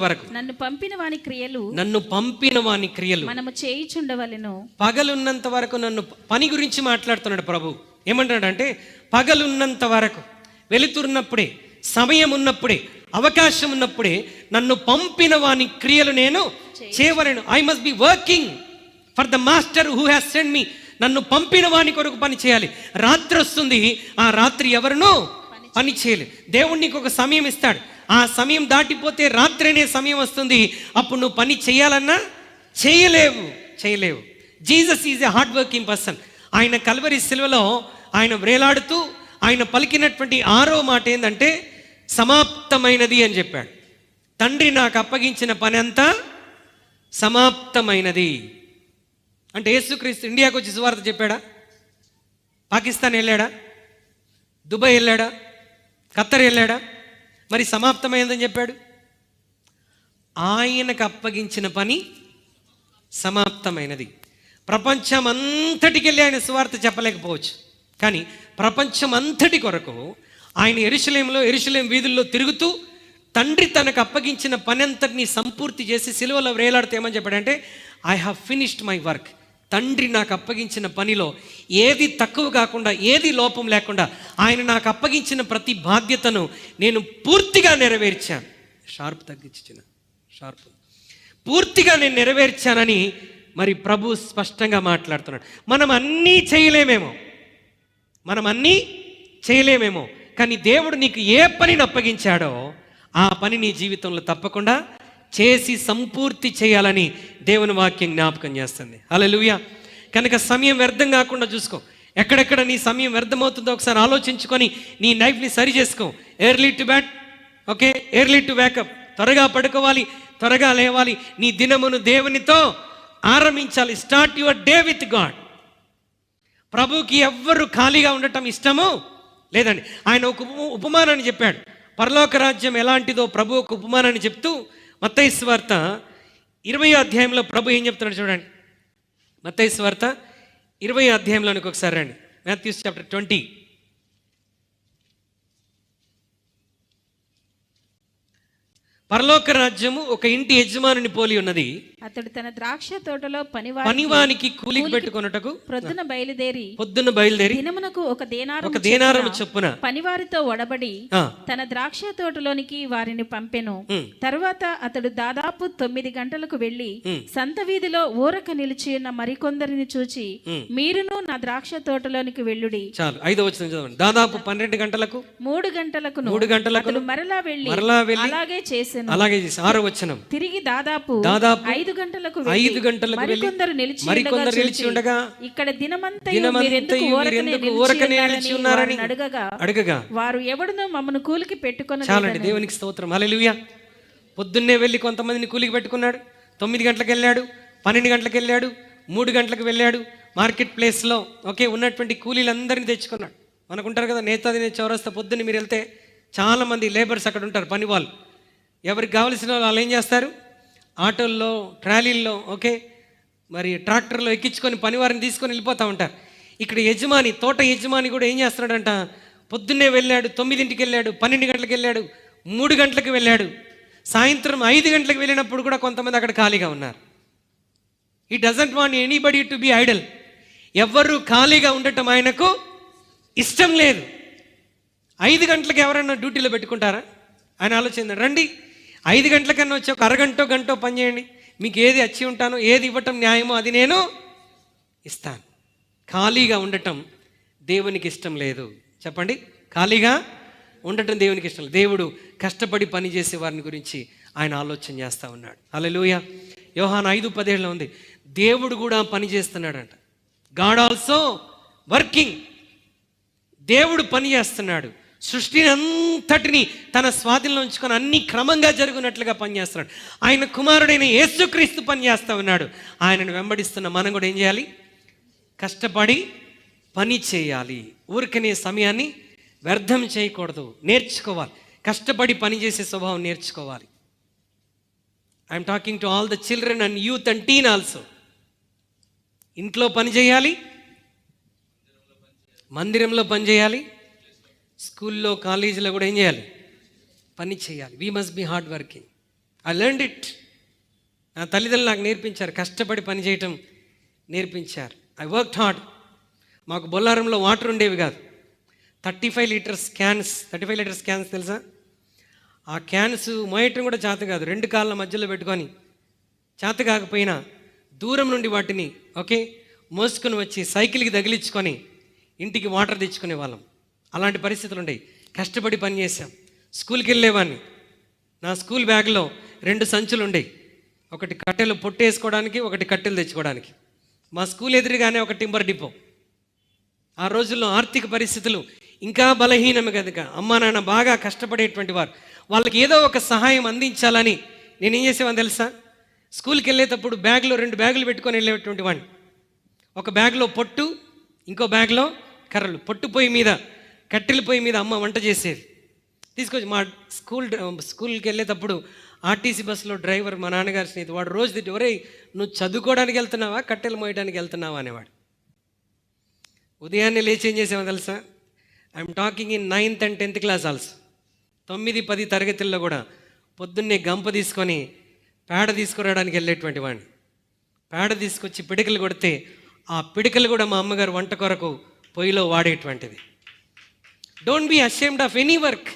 వరకు నన్ను పంపిన వాని క్రియలు మనము చేయుచుండవలెను. పగలున్నంత వరకు నన్ను పని గురించి మాట్లాడుతున్నాడు ప్రభు. ఏమంటాడంటే పగలున్నంత వరకు, వెలుతురున్నప్పుడే, సమయం ఉన్నప్పుడే, అవకాశం ఉన్నప్పుడే నన్ను పంపిన వాని క్రియలు నేను చేయవలెను. I must be working for the master who has send me. నన్ను పంపిన వాని కొరకు పని చేయాలి. రాత్రి వస్తుంది, ఆ రాత్రి ఎవరునో పని చేయలేదు. దేవుడు నీకు ఒక సమయం ఇస్తాడు. ఆ సమయం దాటిపోతే రాత్రి అనే సమయం వస్తుంది. అప్పుడు నువ్వు పని చేయాలన్నా చేయలేవు. Jesus is a hard working person. ఆయన కల్వరి సిలువలో ఆయన వ్రేలాడుతూ ఆయన పలికినటువంటి 6వ మాట ఏంటంటే సమాప్తమైనది అని చెప్పాడు. తండ్రి నాకు అప్పగించిన పని అంతా సమాప్తమైనది అంటే యేసుక్రీస్తు ఇండియాకు వచ్చి సువార్త చెప్పాడా? పాకిస్తాన్ వెళ్ళాడా? దుబాయ్ వెళ్ళాడా? ఖత్తర్ వెళ్ళాడా? మరి సమాప్తమైందని చెప్పాడు. ఆయనకు అప్పగించిన పని సమాప్తమైనది. ప్రపంచం అంతటికి వెళ్ళి ఆయన సువార్త చెప్పలేకపోవచ్చు, కానీ ప్రపంచం అంతటి కొరకు ఆయన యెరూషలేం వీధుల్లో తిరుగుతూ తండ్రి తనకు అప్పగించిన పని అంతటిని సంపూర్తి చేసి సిలువలో వేలాడితే ఏమని చెప్పాడంటే I have finished my work. తండ్రి నాకు అప్పగించిన పనిలో ఏది తక్కువ కాకుండా, ఏది లోపం లేకుండా ఆయన నాకు అప్పగించిన ప్రతి బాధ్యతను నేను పూర్తిగా నెరవేర్చాను. పూర్తిగా నేను నెరవేర్చానని మరి ప్రభు స్పష్టంగా మాట్లాడుతున్నాడు. మనం అన్నీ చేయలేమేమో, కానీ దేవుడు నీకు ఏ పనిని అప్పగించాడో ఆ పని నీ జీవితంలో తప్పకుండా చేసి సంపూర్తి చేయాలని దేవుని వాక్యం జ్ఞాపకం చేస్తుంది. హల్లెలూయా. కనుక సమయం వ్యర్థం కాకుండా చూసుకో. ఎక్కడెక్కడ నీ సమయం వ్యర్థమవుతుందో ఒకసారి ఆలోచించుకొని నీ లైఫ్ని సరి చేసుకో. Early to bed, okay, early to wake up. త్వరగా పడుకోవాలి, త్వరగా లేవాలి. నీ దినమును దేవునితో ఆరంభించాలి. Start your day with God. ప్రభుకి ఎవ్వరు ఖాళీగా ఉండటం ఇష్టమో లేదండి. ఆయన ఒక ఉపమానాన్ని చెప్పాడు. పరలోక రాజ్యం ఎలాంటిదో ప్రభు ఒక ఉపమానాన్ని చెప్తూ మత్తయి సువార్త 20వ అధ్యాయంలో ప్రభు ఏం చెప్తున్నాడు చూడండి. మత్తయి సువార్త 20వ అధ్యాయంలోనికి ఒకసారి రండి. Matthews chapter 20. పరలోక రాజ్యము ఒక ఇంటి యజమానుని పోలి ఉన్నది. అతడు తన ద్రాక్ష తోటలో పనివానికి కూలికి పెట్టుకొనుటకు పొద్దున బయలుదేరి దినమునకు ఒక దేనారము చొప్పున పనివారితో ఒడబడి తన ద్రాక్ష తోటలోనికి వారిని పంపెను. తరువాత అతడు దాదాపు 9 గంటలకు వెళ్లి సంత వీధిలో ఊరక నిలిచి ఉన్న మరికొందరిని చూచి మీరును నా ద్రాక్ష తోటలోనికి వెళ్ళుడి. చాలు. 5వ వచనం చదవండి. దాదాపు 12 గంటలకు 3 గంటలకు మరలా వెళ్ళి అలాగే చేసి 6వ వచనం తిరిగి దాదాపు 5 గంటలకు మరికొందరు నిలిచి ఉండగా ఇక్కడ దినమంతయు ఊరకనే నిలిచి ఉన్నారని అడగగా వారు ఎవడునో మమ్మను కూలికి పెట్టుకొనలేదు. చాలండి. దేవునికి స్తోత్రం. హల్లెలూయా. పొద్దున్నే వెళ్ళి కొంతమందిని కూలికి పెట్టుకున్నాడు. 9 గంటలకు వెళ్ళాడు, 12 గంటలకు వెళ్ళాడు, 3 గంటలకు వెళ్ళాడు. మార్కెట్ ప్లేస్లో ఓకే ఉన్నటువంటి కూలీలందరినీ తెచ్చుకున్నాడు. మనకుంటారు కదా నేతాది చౌరస్తా, పొద్దున్న మీరు వెళ్తే చాలామంది లేబర్స్ అక్కడ ఉంటారు, పని వాళ్ళు. ఎవరికి కావలసిన వాళ్ళు ఏం చేస్తారు? ఆటోల్లో, ట్రాలీల్లో, ఓకే మరి ట్రాక్టర్లో ఎక్కించుకొని పనివారిని తీసుకొని వెళ్ళిపోతూ ఉంటారు. ఇక్కడ యజమాని, తోట యజమాని కూడా ఏం చేస్తున్నాడంట? పొద్దున్నే వెళ్ళాడు, 9ంటికి వెళ్ళాడు, 12 గంటలకు వెళ్ళాడు, 3 గంటలకు వెళ్ళాడు, సాయంత్రం 5 గంటలకు వెళ్ళినప్పుడు కూడా కొంతమంది అక్కడ ఖాళీగా ఉన్నారు. ఈ doesn't want anybody to be Idol. ఎవరు ఖాళీగా ఉండటం ఆయనకు ఇష్టం లేదు. 5 గంటలకు ఎవరైనా డ్యూటీలో పెట్టుకుంటారా? ఆయన ఆలోచన, రండి 5 గంటల కన్నా వచ్చి ఒక గంటో పని చేయండి, మీకు ఏది వచ్చి ఉంటానో, ఏది ఇవ్వటం న్యాయమో అది నేను ఇస్తాను. ఖాళీగా ఉండటం దేవునికి ఇష్టం లేదు. చెప్పండి, ఖాళీగా ఉండటం దేవునికి ఇష్టం లేదు. దేవుడు కష్టపడి పని చేసే వారిని గురించి ఆయన ఆలోచన చేస్తూ ఉన్నాడు. హల్లెలూయా. యోహాను 5:17 ఉంది, దేవుడు కూడా పని చేస్తున్నాడంట. God also working. దేవుడు పని చేస్తున్నాడు. సృష్టిని అంతటిని తన స్వాధీనంలో ఉంచుకొని అన్ని క్రమంగా జరుగునట్లుగా పనిచేస్తున్నాడు. ఆయన కుమారుడైన యేసుక్రీస్తు పనిచేస్తూ ఉన్నాడు. ఆయనను వెంబడిస్తున్న మనం కూడా ఏం చేయాలి? కష్టపడి పని చేయాలి. ఊరికనే సమయాన్ని వ్యర్థం చేయకూడదు. నేర్చుకోవాలి, కష్టపడి పని చేసే స్వభావం నేర్చుకోవాలి. I'm talking to all the children and youth and teen also. ఇంట్లో పని చేయాలి, మందిరంలో పని చేయాలి, స్కూల్లో కాలేజీలో కూడా ఏం చేయాలి? పని చేయాలి. We must be hard working. I learned it. నా తల్లిదండ్రులు నాకు నేర్పించారు, కష్టపడి పని చేయటం నేర్పించారు. I worked hard. మాకు బొల్లారంలో వాటర్ ఉండేవి కాదు. 35 లీటర్స్ క్యాన్స్ తెలుసా? ఆ క్యాన్స్ మోయటం కూడా చేత కాదు. 2 కాళ్ళ మధ్యలో పెట్టుకొని చేత కాకపోయినా దూరం నుండి వాటిని మోసుకొని వచ్చి సైకిల్కి తగిలించుకొని ఇంటికి వాటర్ తెచ్చుకునే వాళ్ళం. అలాంటి పరిస్థితులు ఉండేవి. కష్టపడి పని చేసాం. స్కూల్కి వెళ్ళేవాడిని. నా స్కూల్ బ్యాగ్లో 2 సంచులు ఉండేవి. ఒకటి కట్టెలు పొట్టేసుకోవడానికి, ఒకటి కట్టెలు తెచ్చుకోవడానికి. మా స్కూల్ ఎదురుగానే ఒక టింబర్ డిపో. ఆ రోజుల్లో ఆర్థిక పరిస్థితులు ఇంకా బలహీనమే కనుక అమ్మా నాన్న బాగా కష్టపడేటువంటి వారు. వాళ్ళకి ఏదో ఒక సహాయం అందించాలని నేనేం చేసేవాడిని తెలుసా? స్కూల్కి వెళ్ళేటప్పుడు బ్యాగ్లో 2 బ్యాగులు పెట్టుకొని వెళ్ళేటువంటి వాడిని. ఒక బ్యాగ్లో పొట్టు, ఇంకో బ్యాగ్లో కర్రలు. పొట్టు పొయ్యి మీద, కట్టెల పొయ్యి మీద అమ్మ వంట చేసేది. తీసుకొచ్చి మా స్కూల్కి వెళ్ళేటప్పుడు ఆర్టీసీ బస్సులో డ్రైవర్ మా నాన్నగారి స్నేహితుడు, వాడు రోజు తిట్టి, ఒరేయ్ నువ్వు చదువుకోవడానికి వెళ్తున్నావా, కట్టెలు మోయడానికి వెళ్తున్నావా అనేవాడు. ఉదయాన్నే లేచి ఏం చేసామో తెలుసా? I'm talking in 9th and 10th class also. 9-10 తరగతుల్లో కూడా పొద్దున్నే గంప తీసుకొని పేడ తీసుకురావడానికి వెళ్ళేటువంటి వాడిని. పేడ తీసుకొచ్చి పిడికలు కొడితే ఆ పిడికలు కూడా మా అమ్మగారు వంట కొరకు పొయ్యిలో వాడేటువంటిది. Don't be ashamed of any work.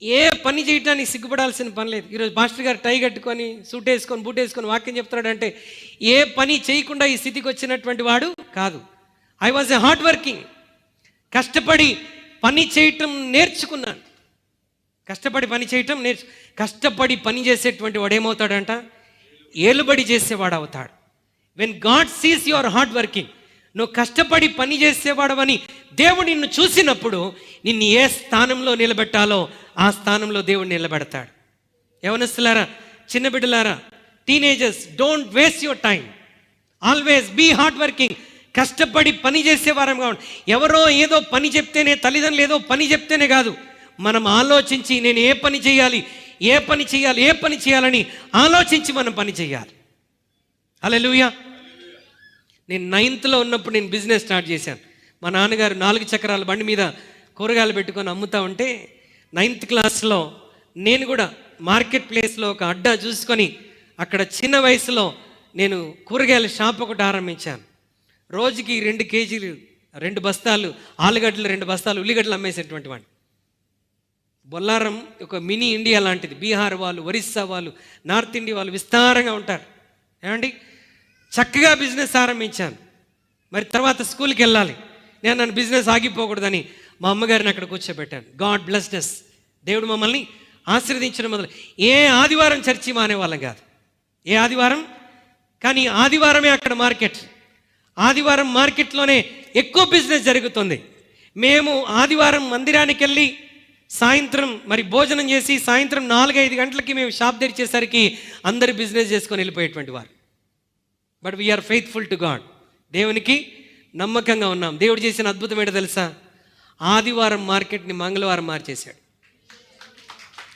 ఏ పని చేయడానికి సిగ్గుపడాల్సిన పని లేదు. ఈరోజు మాస్టర్ గారు టై కట్టుకొని, సూట్ వేసుకొని, బూట్ వేసుకొని వాక్యం చెప్తున్నాడంటే ఏ పని చేయకుండా ఈ స్థితికి వచ్చినటువంటి వాడు కాదు. I was a hard working. కష్టపడి పని చేయటం నేర్చుకున్నాను. కష్టపడి పని చేసేటువంటి వాడు ఏమవుతాడంట? ఏలుబడి చేసేవాడు అవుతాడు. When God sees your hard working, నువ్వు కష్టపడి పని చేసేవాడవని దేవుడు నిన్ను చూసినప్పుడు నిన్ను ఏ స్థానంలో నిలబెట్టాలో ఆ స్థానంలో దేవుడు నిలబెడతాడు. యవనస్తులారా, చిన్న బిడ్డలారా, teenagers, don't waste your time. Always be hard working. కష్టపడి పని చేసేవారం కావాలి. ఎవరో ఏదో పని చెప్తేనే, తల్లిదండ్రులు ఏదో పని చెప్తేనే కాదు, మనం ఆలోచించి నేను ఏ పని చేయాలని ఆలోచించి మనం పని చేయాలి. హల్లెలూయా. నేను 9th ఉన్నప్పుడు నేను బిజినెస్ స్టార్ట్ చేశాను. మా నాన్నగారు 4 చక్రాల బండి మీద కూరగాయలు పెట్టుకొని అమ్ముతా ఉంటే 9th క్లాస్లో నేను కూడా మార్కెట్ ప్లేస్లో ఒక అడ్డా చూసుకొని అక్కడ చిన్న వయసులో నేను కూరగాయల షాప్ ఒకటి ఆరంభించాను. రోజుకి 2 కేజీలు, 2 బస్తాలు ఆలుగడ్డలు, 2 బస్తాలు ఉల్లిగడ్డలు అమ్మేసేటువంటి వాడిని. బొల్లారం ఒక మినీ ఇండియా లాంటిది. బీహార్ వాళ్ళు, ఒరిస్సా వాళ్ళు, నార్త్ ఇండియా వాళ్ళు విస్తారంగా ఉంటారు. ఏమండి, చక్కగా బిజినెస్ ఆరంభించాను. మరి తర్వాత స్కూల్కి వెళ్ళాలి. నన్ను బిజినెస్ ఆగిపోకూడదని మా అమ్మగారిని అక్కడ కూర్చోబెట్టాను. God blessed us. దేవుడు మమ్మల్ని ఆశీర్వదించడం మొదలు. ఏ ఆదివారం చర్చి మానేవాళ్ళం కాదు, ఏ ఆదివారం. కానీ ఆదివారమే అక్కడ మార్కెట్. ఆదివారం మార్కెట్లోనే ఎక్కువ బిజినెస్ జరుగుతుంది. మేము ఆదివారం మందిరానికి వెళ్ళి సాయంత్రం మరి భోజనం చేసి సాయంత్రం 4-5 గంటలకి మేము షాప్ తెరిచేసరికి అందరు బిజినెస్ చేసుకొని వెళ్ళిపోయేటువంటి వారు. But we're faithful to God. దేవునికి నమ్మకంగా ఉన్నాం. దేవుడు చేసిన అద్భుతం ఏంటో తెలుసా? ఆదివారం మార్కెట్ని మంగళవారం మార్చేశాడు.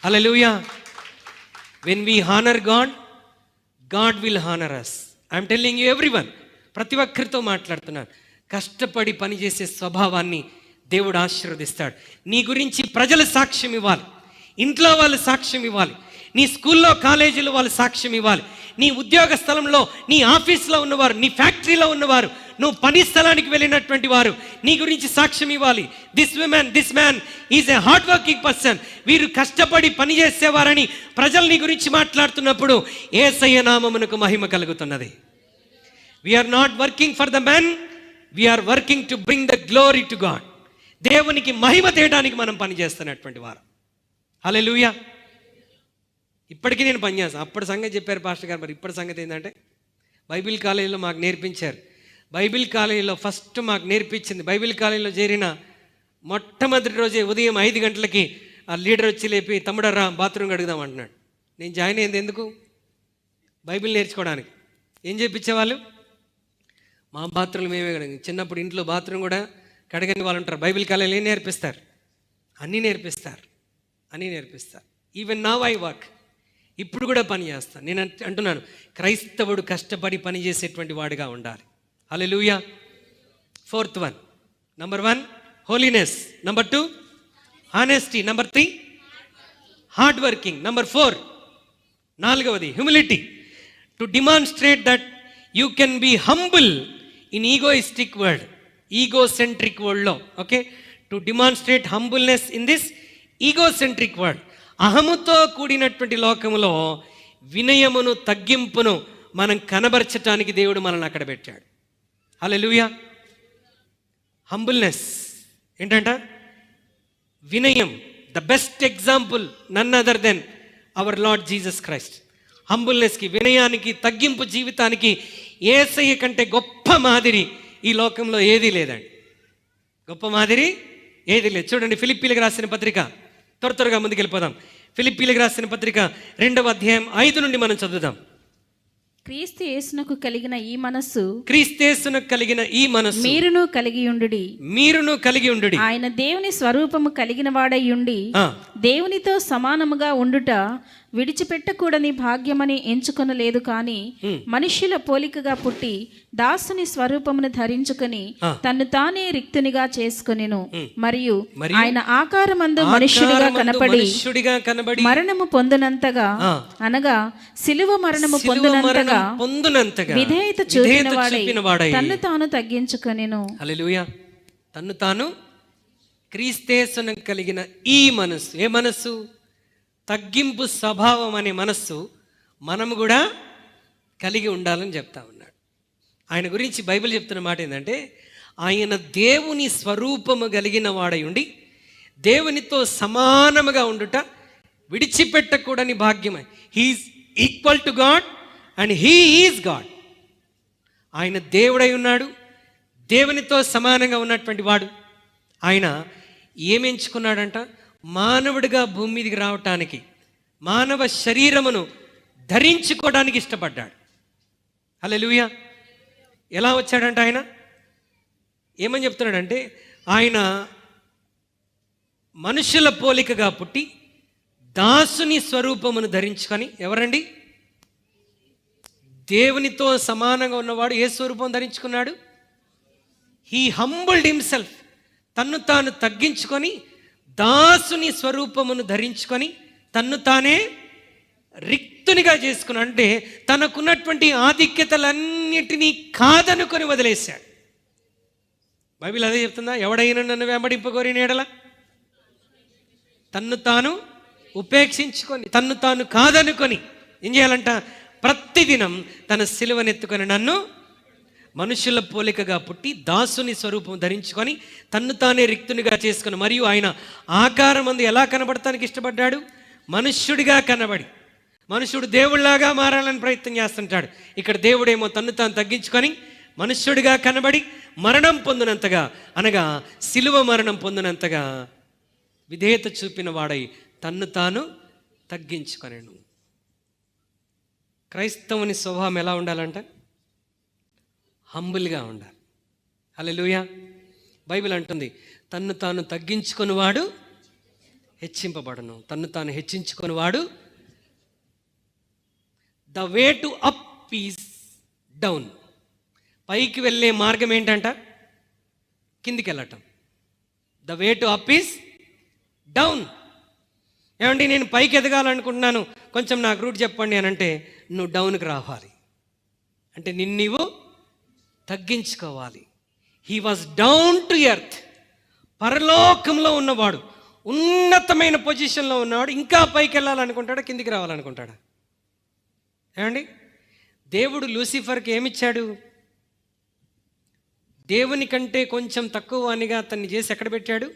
Hallelujah. When we honour God, God will honour us. I'm telling you everyone, ప్రతి ఒక్కరితో మాట్లాడుతున్నాను. కష్టపడి పనిచేసే స్వభావాన్ని దేవుడు ఆశీర్వదిస్తాడు. నీ గురించి ప్రజలు సాక్ష్యం ఇవ్వాలి, ఇంట్లో వాళ్ళు సాక్ష్యం ఇవ్వాలి, నీ స్కూల్లో కాలేజీలో వాళ్ళు సాక్ష్యం ఇవ్వాలి, నీ ఉద్యోగ స్థలంలో, నీ ఆఫీస్లో ఉన్నవారు, నీ ఫ్యాక్టరీలో ఉన్నవారు, నువ్వు పని స్థలానికి వెళ్ళినటువంటి వారు నీ గురించి సాక్ష్యం ఇవ్వాలి. This man is a hard working person. వీరు కష్టపడి పని చేసేవారని ప్రజలు నీ గురించి మాట్లాడుతున్నప్పుడు యేసయ్య నామమునకు మహిమ కలుగుతున్నది. We are not working for the man, we are working to bring the glory to God. దేవునికి మహిమ తేయడానికి మనం పని చేస్తున్నటువంటి వారు. హల్లెలూయా. ఇప్పటికీ నేను పని చేస్తాను. అప్పటి సంగతి చెప్పారు పాస్టర్ గారు. మరి ఇప్పటి సంగతి ఏంటంటే, బైబిల్ కాలేజీలో మాకు నేర్పించారు. బైబిల్ కాలేజీలో ఫస్ట్ మాకు నేర్పించింది, బైబిల్ కాలేజీలో చేరిన మొట్టమొదటి రోజే ఉదయం 5 గంటలకి ఆ లీడర్ వచ్చి లేపి, తమ్ముడరా బాత్రూమ్ కడుగుదాం అంటున్నాడు. నేను జాయిన్ అయింది ఎందుకు? బైబిల్ నేర్చుకోవడానికి. ఏం చేయించేవాళ్ళు? మా బాత్రూమ్లు మేమే కడిగి. చిన్నప్పుడు ఇంట్లో బాత్రూమ్ కూడా కడగని వాళ్ళు ఉంటారు. బైబిల్ కాలేజీలో ఏం నేర్పిస్తారు? అన్నీ నేర్పిస్తారు. Even now I work. ఇప్పుడు కూడా పని చేస్తాను. నేను అంటున్నాను, క్రైస్తవుడు కష్టపడి పని చేసేటువంటి వాడిగా ఉండాలి. హల్లెలూయా. 4th one. Number 1 holiness. Number 2 honesty. Number 3 hard working. Number 4, 4వది humility. To demonstrate that you can be humble in egoistic world, egocentric వరల్డ్లో. Okay, to demonstrate humbleness in this egocentric world. అహముతో కూడినటువంటి లోకంలో వినయమును, తగ్గింపును మనం కనబరచటానికి దేవుడు మనల్ని అక్కడ పెట్టాడు. హల్లెలూయా. హంబుల్నెస్ ఏంటంట? వినయం. The best example none other than our Lord Jesus Christ. హంబుల్నెస్కి, వినయానికి, తగ్గింపు జీవితానికి యేసయ్య కంటే గొప్ప మాదిరి ఈ లోకంలో ఏదీ లేదండి. గొప్ప మాదిరి ఏది లేదు. చూడండి, ఫిలిప్పీలకు రాసిన పత్రిక, త్వరగా ముందుకెళ్ళిపోదాం. ఫిలిప్పీలకు రాసిన పత్రిక 2వ అధ్యాయం 5 నుండి మనం చదువుదాం. క్రీస్తు యేసునకు కలిగిన ఈ మనస్సు, క్రీస్తేసునకు కలిగిన ఈ మనస్సు మీరును కలిగి ఉండుడి. మీరును కలిగి ఉండుడి. ఆయన దేవుని స్వరూపము కలిగిన వాడై ఉండి దేవునితో సమానముగా ఉండుట విడిచిపెట్టకూడని భాగ్యమని ఎంచుకొనలేదు, కానీ మనుష్యుల పోలికగా పుట్టి దాసుని స్వరూపమును ధరించుకొని తన్ను తానే రిక్తునిగా చేసుకొనెను. మరియు ఆయన ఆకారమందు మనుష్యుడిగా కనబడి మరణము పొందునంతగా, అనగా సిలువ మరణము పొందునంతగా విధేయత చూపిన వాడై తన్ను తాను తగ్గించుకొనెను. హల్లెలూయా. తన్ను తాను, క్రీస్తేసునకు కలిగిన ఈ మనస్సు. ఏ మనస్సు? తగ్గింపు స్వభావం అనే మనస్సు మనము కూడా కలిగి ఉండాలని చెప్తా ఉన్నాడు. ఆయన గురించి బైబిల్ చెప్తున్న మాట ఏంటంటే, ఆయన దేవుని స్వరూపము కలిగిన వాడై ఉండి దేవునితో సమానముగా ఉండుట విడిచిపెట్టకూడని భాగ్యమే. He is equal to God and he is God. ఆయన దేవుడై ఉన్నాడు, దేవునితో సమానంగా ఉన్నటువంటి వాడు. ఆయన ఏమెంచుకున్నాడంట? మానవుడిగా భూమి మీదకి రావటానికి, మానవ శరీరమును ధరించుకోవడానికి ఇష్టపడ్డాడు. హల్లెలూయా. ఎలా వచ్చాడంట ఆయన? ఏమని చెప్తున్నాడంటే, ఆయన మనుషుల పోలికగా పుట్టి దాసుని స్వరూపమును ధరించుకొని, ఎవరండి? దేవునితో సమానంగా ఉన్నవాడు ఏ స్వరూపం ధరించుకున్నాడు? He humbled himself. తన్ను తాను తగ్గించుకొని దాసుని స్వరూపమును ధరించుకొని తన్ను తానే రిక్తునిగా చేసుకున్నాడు. అంటే తనకున్నటువంటి ఆధిక్యతలన్నిటినీ కాదనుకొని వదిలేశాడు. బైబిల్ అదే చెప్తుందా? ఎవడైనా నన్ను వెంబడింపగోరిన ఎడల తన్ను తాను ఉపేక్షించుకొని, తన్ను తాను కాదనుకొని ఏం చేయాలంట? ప్రతిదినం తన సిలువనెత్తుకొని నన్ను మనుషుల పోలికగా పుట్టి దాసుని స్వరూపం ధరించుకొని తన్ను తానే రిక్తునిగా చేసుకుని, మరియు ఆయన ఆకారం అందు ఎలా కనబడటానికి ఇష్టపడ్డాడు? మనుష్యుడిగా కనబడి. మనుష్యుడు దేవుళ్లాగా మారాలని ప్రయత్నం చేస్తుంటాడు. ఇక్కడ దేవుడేమో తన్ను తాను తగ్గించుకొని మనుష్యుడిగా కనబడి మరణం పొందినంతగా, అనగా సిలువ మరణం పొందినంతగా విధేయత చూపిన వాడై తన్ను తాను తగ్గించుకొనెను. క్రైస్తవుని స్వభావం ఎలా ఉండాలంట? హంబుల్గా ఉండాలి. హల్లెలూయా. బైబిల్ అంటుంది, తన్ను తాను తగ్గించుకొనివాడు హెచ్చింపబడను, తన్ను తాను హెచ్చించుకొనివాడు. The way to up is down. పైకి వెళ్ళే మార్గం ఏంటంట? కిందికి వెళ్ళటం. The way to up is down. ఏమండి, నేను పైకి ఎదగాలనుకుంటున్నాను, కొంచెం నాకు రూట్ చెప్పండి అని అంటే, నువ్వు డౌన్కి రావాలి. అంటే నిన్ను నీవు తగ్గించుకోవాలి. He was down to earth. పరలోకంలో ఉన్నవాడు, ఉన్నతమైన పొజిషన్లో ఉన్నవాడు ఇంకా పైకి వెళ్ళాలనుకుంటాడా, కిందికి రావాలనుకుంటాడా? ఏమండి, దేవుడు లూసిఫర్కి ఏమిచ్చాడు? దేవుని కంటే కొంచెం తక్కువ అనిగా అతన్ని చేసి ఎక్కడ పెట్టాడు?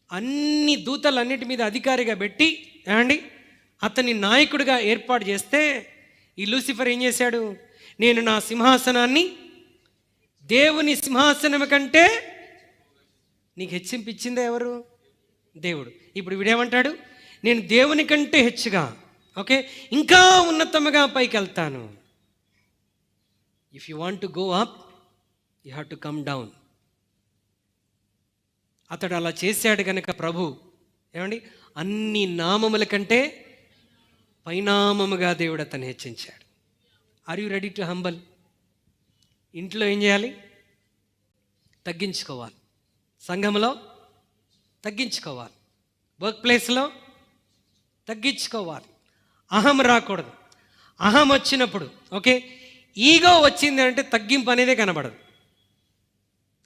అన్ని దూతలన్నిటి మీద అధికారిగా పెట్టి, ఏమండి, అతన్ని నాయకుడిగా ఏర్పాటు చేస్తే ఈ లూసిఫర్ ఏం చేశాడు? నేను నా సింహాసనాన్ని దేవుని సింహాసనం కంటే నీకు హెచ్చింపించిందే ఎవరు? దేవుడు. ఇప్పుడు వీడేమంటాడు? నేను దేవుని కంటే హెచ్చుగా, ఓకే, ఇంకా ఉన్నతముగా పైకి వెళ్తాను. If you want to go up, you have to come down. అతడు అలా చేశాడు కనుక ప్రభు ఏమండి, అన్ని నామముల కంటే పైనామముగా దేవుడు అతన్ని హెచ్చించాడు. Are you ready to humble? ఇంట్లో ఏం చేయాలి? తగ్గించుకోవాలి. సంఘంలో తగ్గించుకోవాలి. వర్క్ ప్లేస్లో తగ్గించుకోవాలి. అహం రాకూడదు. అహం వచ్చినప్పుడు ఓకే, ఈగో వచ్చింది అంటే తగ్గింపు అనేదే కనబడదు.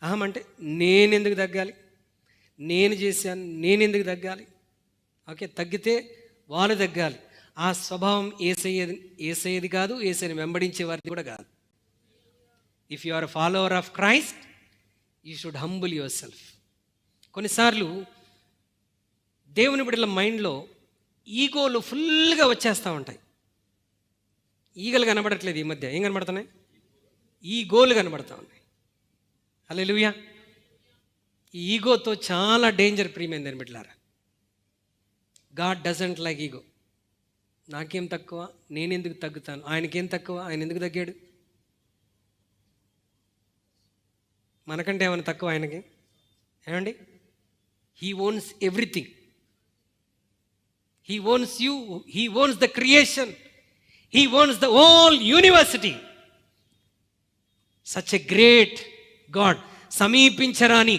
అహం అంటే నేనెందుకు తగ్గాలి, నేను చేశాను, నేనెందుకు తగ్గాలి, ఓకే, తగ్గితే వాళ్ళు తగ్గాలి. ఆ స్వభావం ఏసయ్యది కాదు, ఏసైని వెంబడించే వారిది కూడా కాదు. If you are a follower of Christ you should humble yourself. కొన్నిసార్లు దేవుని బిడ్డల మైండ్లో ఈగోలు ఫుల్గా వచ్చేస్తూ ఉంటాయి. ఈగలు కనబడట్లేదు ఈ మధ్య. ఏం కనబడుతున్నాయి? ఈగోలు కనబడతా ఉన్నాయి. హల్లెలూయా. ఈ ఈగోతో చాలా డేంజర్ ప్రియమైన దాని బిడ్డలారా. God doesn't like ego. నాకేం తక్కువ, నేనెందుకు తగ్గుతాను, ఆయనకేం తక్కువ, ఆయన ఎందుకు తగ్గాడు, మనకంటే ఏమైనా తక్కువ ఆయనకి? ఏమండి? He owns everything. He owns you, he owns the creation, he owns the whole university. Such a great God. సమీపించరాని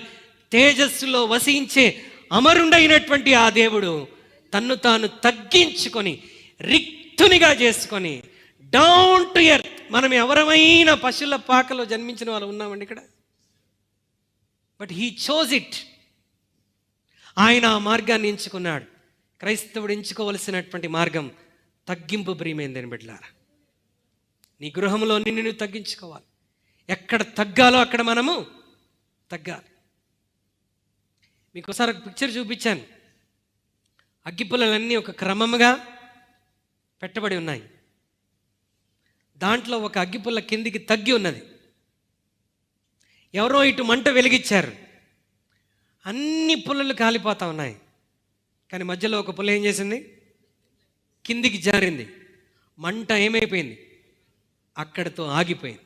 తేజస్సులో వసించే అమరుండైనటువంటి ఆ దేవుడు తన్ను తాను తగ్గించుకొని రిక్తునిగా చేసుకొని డౌన్ టు ఎర్త్. మనం ఎవరమైనా పశువుల పాకలో జన్మించిన వాళ్ళు ఉన్నామండి ఇక్కడ. But he chose it. ఆయన ఆ మార్గాన్ని ఎంచుకున్నాడు. క్రైస్తవుడు ఎంచుకోవలసినటువంటి మార్గం తగ్గింపు ప్రియమైందని బిడ్డలారా. నీ గృహంలో నిన్ను నువ్వు తగ్గించుకోవాలి. ఎక్కడ తగ్గాలో అక్కడ మనము తగ్గాలి. మీకు ఒకసారి ఒక పిక్చర్ చూపించాను. అగ్గిపుల్లలన్నీ ఒక క్రమముగా పెట్టబడి ఉన్నాయి. దాంట్లో ఒక అగ్గిపుల్ల కిందికి తగ్గి ఉన్నది. ఎవరో ఇటు మంట వెలిగించారు. అన్ని పుల్లలు కాలిపోతూ ఉన్నాయి. కానీ మధ్యలో ఒక పుల్ల ఏం చేసింది? కిందికి జారింది. మంట ఏమైపోయింది? అక్కడితో ఆగిపోయింది.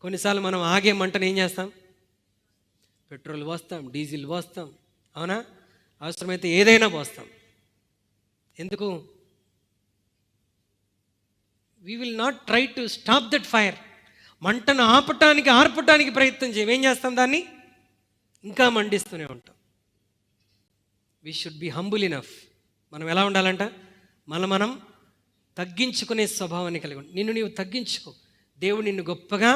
కొన్నిసార్లు మనం ఆగే మంటను ఏం చేస్తాం? పెట్రోల్ పోస్తాం, డీజిల్ పోస్తాం, అవునా? అవసరమైతే ఏదైనా పోస్తాం. ఎందుకు? We will not try to stop that fire. మంటను ఆర్పటానికి ప్రయత్నం చేయం. ఏం చేస్తాం? దాన్ని ఇంకా మండిస్తూనే ఉంటాం. We should B humble enough. మనం ఎలా ఉండాలంట? మనం తగ్గించుకునే స్వభావాన్ని కలిగి ఉండాలి. నిన్ను నీవు తగ్గించుకో, దేవుడు నిన్ను గొప్పగా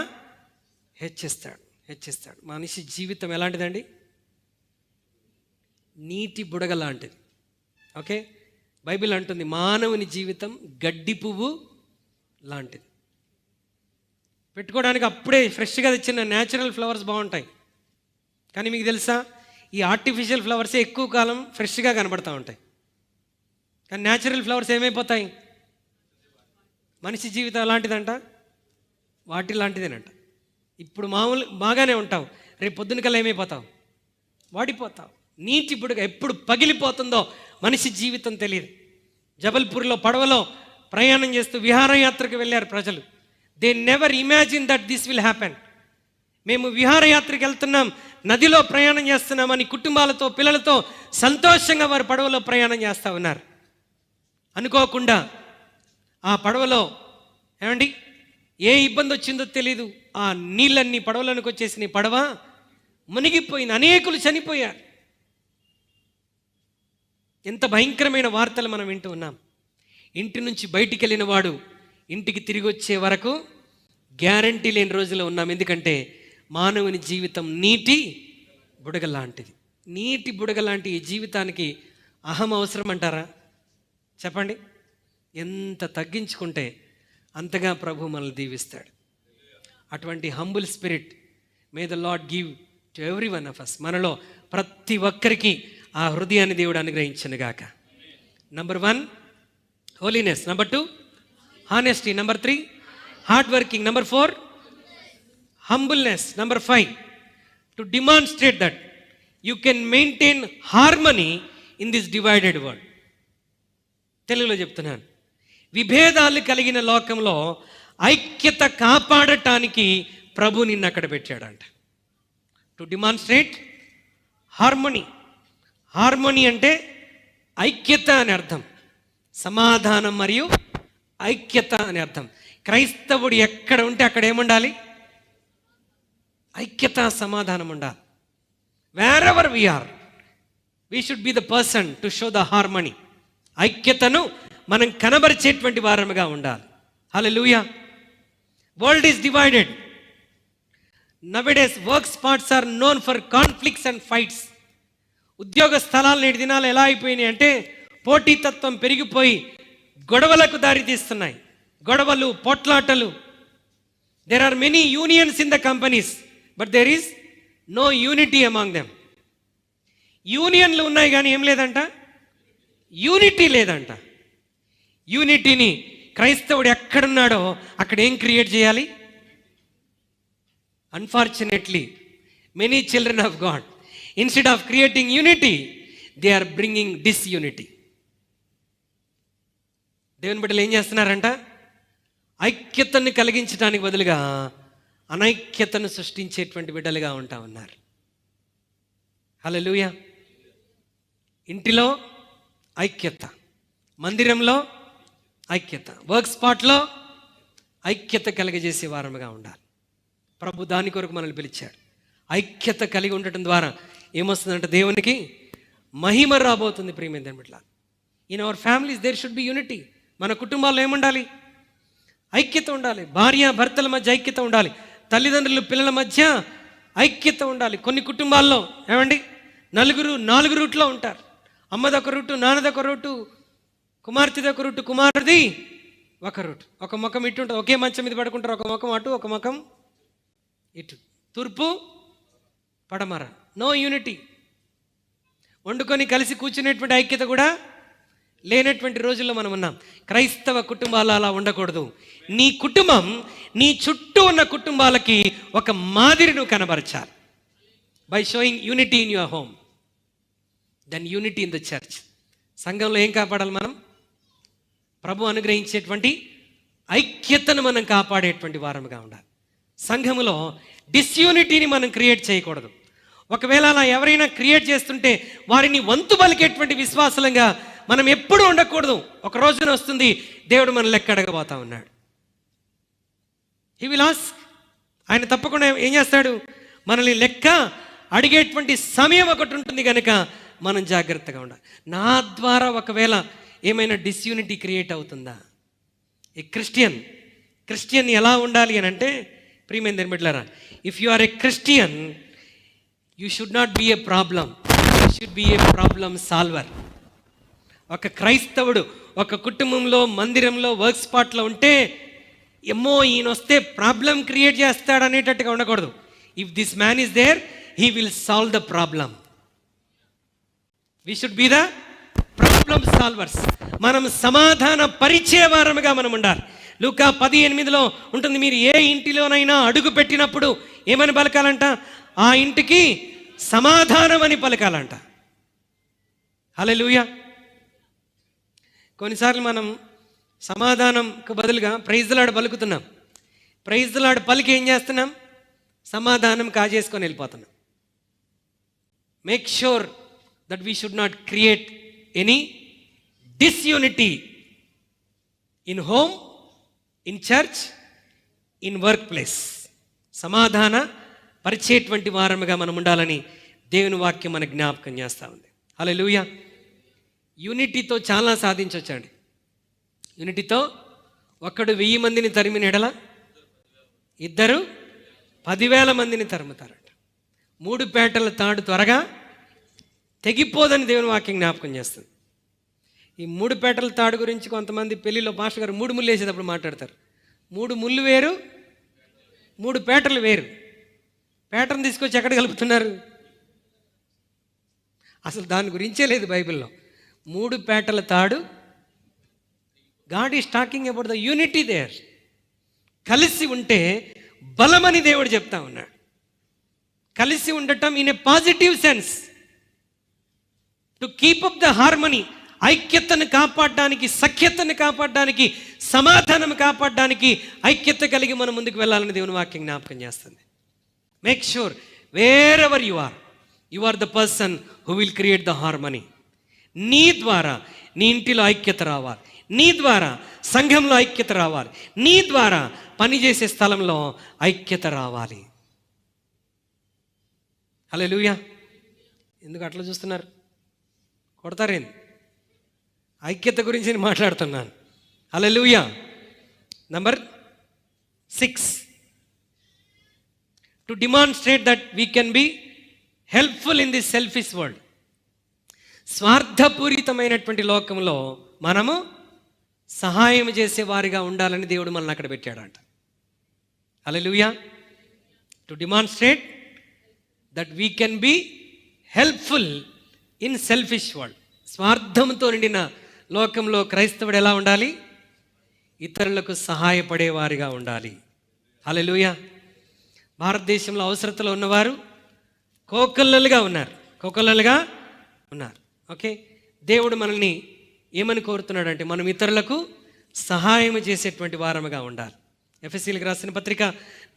హెచ్చిస్తాడు. మనిషి జీవితం ఎలాంటిదండి? నీటి బుడగ లాంటిది. ఓకే, బైబిల్ అంటుంది మానవుని జీవితం గడ్డి పువ్వు లాంటిది. పెట్టుకోవడానికి అప్పుడే ఫ్రెష్గా తెచ్చిన న్యాచురల్ ఫ్లవర్స్ బాగుంటాయి. కానీ మీకు తెలుసా, ఈ ఆర్టిఫిషియల్ ఫ్లవర్సే ఎక్కువ కాలం ఫ్రెష్గా కనబడుతూ ఉంటాయి. కానీ న్యాచురల్ ఫ్లవర్స్ ఏమైపోతాయి? మనిషి జీవితం ఎలాంటిదంట? వాటి లాంటిదేనంట. ఇప్పుడు మామూలు బాగానే ఉంటావు, రేపు పొద్దున కల్లా ఏమైపోతావు? వాడిపోతావు. నీటి బుడగ ఎప్పుడు పగిలిపోతుందో మనిషి జీవితం తెలియదు. జబల్పూర్లో పడవలో ప్రయాణం చేస్తూ విహారయాత్రకు వెళ్ళారు ప్రజలు. They never imagine that this will happen. మేము విహారయాత్రకు వెళ్తున్నాం, నదిలో ప్రయాణం చేస్తున్నామని కుటుంబాలతో పిల్లలతో సంతోషంగా వారు పడవలో ప్రయాణం చేస్తూ ఉన్నారు. అనుకోకుండా ఆ పడవలో ఏమండి ఏ ఇబ్బంది వచ్చిందో తెలీదు. ఆ నీళ్ళన్నీ పడవలోనికి వచ్చేసిన పడవ మునిగిపోయింది. అనేకులు చనిపోయారు. ఎంత భయంకరమైన వార్తలు మనం వింటూ ఉన్నాం. ఇంటి నుంచి బయటికి వెళ్ళిన వాడు ఇంటికి తిరిగి వచ్చే వరకు గ్యారంటీ లేని రోజులో ఉన్నాం. ఎందుకంటే మానవుని జీవితం నీటి బుడగ లాంటిది. నీటి బుడగ లాంటి ఈ జీవితానికి అహం అవసరం అంటారా? చెప్పండి. ఎంత తగ్గించుకుంటే అంతగా ప్రభు మనల్ని దీవిస్తాడు. అటువంటి humble spirit may the lord give to every one of us. మనలో ప్రతి ఒక్కరికి ఆ హృదయాన్ని దేవుడు అనుగ్రహించను గాక. Number 1 holiness. Number 2 honesty. Number 3 hard working. Number 4 humbleness. Number 5 to demonstrate that you can maintain harmony in this divided world. తెలుగులో చెప్తున్నాను. విభేదాలు కలిగిన లోకంలో ఐక్యత కాపాడటానికి ప్రభు నిన్ను అక్కడ పెట్టాడంట. To demonstrate harmony. హార్మనీ అంటే ఐక్యత అని అర్థం. సమాధానం మరియు ఐక్యత అని అర్థం. క్రైస్తవుడు ఎక్కడ ఉంటే అక్కడ ఏముండాలి? ఐక్యత, సమాధానం ఉండాలి. Wherever we are, we should be the person to show the harmony. ఐక్యతను మనం కనబరిచేటువంటి వారముగా ఉండాలి. Hallelujah. World is divided. Nowadays work spots are known for conflicts and fights. ఉద్యోగ స్థలాలు నేటి దినాలు ఎలా అయిపోయినాయి అంటే పోటీతత్వం పెరిగిపోయి గొడవలకు దారితీస్తున్నాయి. గొడవలు, పోట్లాటలు. There are many unions in the companies, but there is no unity among them. యూనియన్లు ఉన్నాయి కానీ ఏం లేదంట, యూనిటీ లేదంట. యూనిటీని క్రైస్తవుడు ఎక్కడున్నాడో అక్కడ ఏం క్రియేట్ చేయాలి? Unfortunately many children of God instead of creating unity they are bringing disunity. దేవుని బిడ్డలు ఏం చేస్తున్నారంట? ఐక్యతను కలిగించడానికి బదులుగా అనైక్యతను సృష్టించేటువంటి బిడ్డలుగా ఉంటా ఉన్నారు. హల్లెలూయా. ఇంటిలో ఐక్యత, మందిరంలో ఐక్యత, వర్క్ స్పాట్లో ఐక్యత కలిగజేసే వారముగా ఉండాలి. ప్రభు దాని కొరకు మనల్ని పిలిచాడు. ఐక్యత కలిగి ఉండటం ద్వారా ఏమొస్తుందంటే దేవునికి మహిమ రాబోతుంది. ప్రియమైన బిడ్డల, in our families there should be unity. మన కుటుంబాల్లో ఏముండాలి? ఐక్యత ఉండాలి. భార్య భర్తల మధ్య ఐక్యత ఉండాలి. తల్లిదండ్రులు పిల్లల మధ్య ఐక్యత ఉండాలి. కొన్ని కుటుంబాల్లో ఏమండి నాలుగు రూట్లో ఉంటారు. అమ్మదొక రూటు, నాన్నదొక రూటు, కుమార్తెదొక రూటు, కుమారుది ఒక రూటు. ఒక ముఖం ఇటు ఉంటుంది, ఒకే మంచం మీద పడుకుంటారు. ఒక ముఖం అటు, ఒక ముఖం ఇటు, తూర్పు పడమర. No unity. వండుకొని కలిసి కూర్చునేటువంటి ఐక్యత కూడా లేనటువంటి రోజుల్లో మనం ఉన్నాం. క్రైస్తవ కుటుంబాలు అలా ఉండకూడదు. నీ కుటుంబం నీ చుట్టూ ఉన్న కుటుంబాలకి ఒక మాదిరి నువ్వు కనబరచాలి. By showing unity in your home, then unity in the church. సంఘంలో ఏం కాపాడాలి మనం? ప్రభు అనుగ్రహించేటువంటి ఐక్యతను మనం కాపాడేటువంటి వారముగా ఉండాలి. సంఘములో డిస్యూనిటీని మనం క్రియేట్ చేయకూడదు. ఒకవేళ అలా ఎవరైనా క్రియేట్ చేస్తుంటే వారిని వంతు పలికేటువంటి విశ్వాసంగా మనం ఎప్పుడూ ఉండకూడదు. ఒక రోజున వస్తుంది, దేవుడు మన లెక్క అడగబోతా ఉన్నాడు. He will ask. ఆయన తప్పకుండా ఏం చేస్తాడు? మనల్ని లెక్క అడిగేటువంటి సమయం ఒకటి ఉంటుంది కనుక మనం జాగ్రత్తగా ఉండాలి. నా ద్వారా ఒకవేళ ఏమైనా డిస్యూనిటీ క్రియేట్ అవుతుందా? ఏ క్రిస్టియన్ ఎలా ఉండాలి అని అంటే, ప్రియమైన దేవుని బిడ్డలారా, if you are a Christian you should not be a problem, you should be a problem solver. ఒక క్రైస్తవుడు ఒక కుటుంబంలో, మందిరంలో, వర్క్ స్పాట్లో ఉంటే ఏమో ఈయన వస్తే ప్రాబ్లం క్రియేట్ చేస్తాడు అనేటట్టుగా ఉండకూడదు. If this man is there he will solve the problem. We should be the problem solvers. మనం సమాధాన పరిచయ వారముగా మనం ఉండాలి. లూకా 10:8 ఉంటుంది, మీరు ఏ ఇంటిలోనైనా అడుగు పెట్టినప్పుడు ఏమని పలకాలంట? ఆ ఇంటికి సమాధానం అని పలకాలంట. హల్లెలూయా. కొన్నిసార్లు మనం సమాధానంకు బదులుగా ప్రైజ్ ది లార్డ్ పలుకుతున్నాం. ప్రైజ్ ది లార్డ్ పలికి ఏం చేస్తున్నాం? సమాధానం కాజేసుకొని వెళ్ళిపోతున్నాం. Make sure that we should not create any disunity in home, in church, in work place. సమాధాన పరిచేటువంటి వారముగా మనం ఉండాలని దేవుని వాక్యం మనకు జ్ఞాపకం చేస్తూ ఉంది. హల్లెలూయా. యూనిటీతో చాలా సాధించవచ్చండి. యూనిటీతో ఒక్కడు 1000 మందిని తరిమిన ఎడల ఇద్దరు 10,000 మందిని తరుముతారట. 3 పేటల తాడు త్వరగా తెగిపోదని దేవుని వాక్యం జ్ఞాపకం చేస్తుంది. ఈ 3 పేటల తాడు గురించి కొంతమంది పెళ్లిలో పాస్టర్ గారు 3 ముళ్ళు వేసేటప్పుడు మాట్లాడతారు. 3 ముళ్ళు వేరు, 3 పేటలు వేరు. పేటను తీసుకొచ్చి ఎక్కడ కలుపుతున్నారు? అసలు దాని గురించే లేదు బైబిల్లో. 3 పేటల తాడు. God is talking about the unity there. కలిసి ఉంటే బలమని దేవుడు చెప్తా ఉన్నాడు. కలిసి ఉండటం in a positive sense, to keep up the harmony. ఐక్యతను కాపాడడానికి, సఖ్యతను కాపాడడానికి, సమాధానం కాపాడడానికి ఐక్యత కలిగి మనం ముందుకు వెళ్ళాలని దేవుని వాక్యం జ్ఞాపకం చేస్తుంది. Make sure wherever you are the person who will create the harmony. నీ ద్వారా నీ ఇంటిలో ఐక్యత రావాలి, నీ ద్వారా సంఘంలో ఐక్యత రావాలి, నీ ద్వారా పనిచేసే స్థలంలో ఐక్యత రావాలి. హల్లెలూయా. ఎందుకు అట్లా చూస్తున్నారు? కొడతారేంది? ఐక్యత గురించి నేను మాట్లాడుతున్నాను. Hallelujah. Number 6, to demonstrate that we can be helpful in this selfish world. స్వార్థపూరితమైనటువంటి లోకంలో మనము సహాయం చేసే వారిగా ఉండాలని దేవుడు మనల్ని అక్కడ పెట్టాడంట. Hallelujah. To demonstrate that we can be helpful in selfish world. స్వార్థంతో నిండిన లోకంలో క్రైస్తవుడు ఎలా ఉండాలి? ఇతరులకు సహాయపడేవారిగా ఉండాలి. హల్లెలూయా. భారతదేశంలో అవసరతలో ఉన్నవారు కోకొల్లలుగా ఉన్నారు. ఓకే, దేవుడు మనల్ని ఏమని కోరుతున్నాడంటే మనం ఇతరులకు సహాయం చేసేటువంటి వారముగా ఉండాలి. ఎఫెసీయులకు రాసిన పత్రిక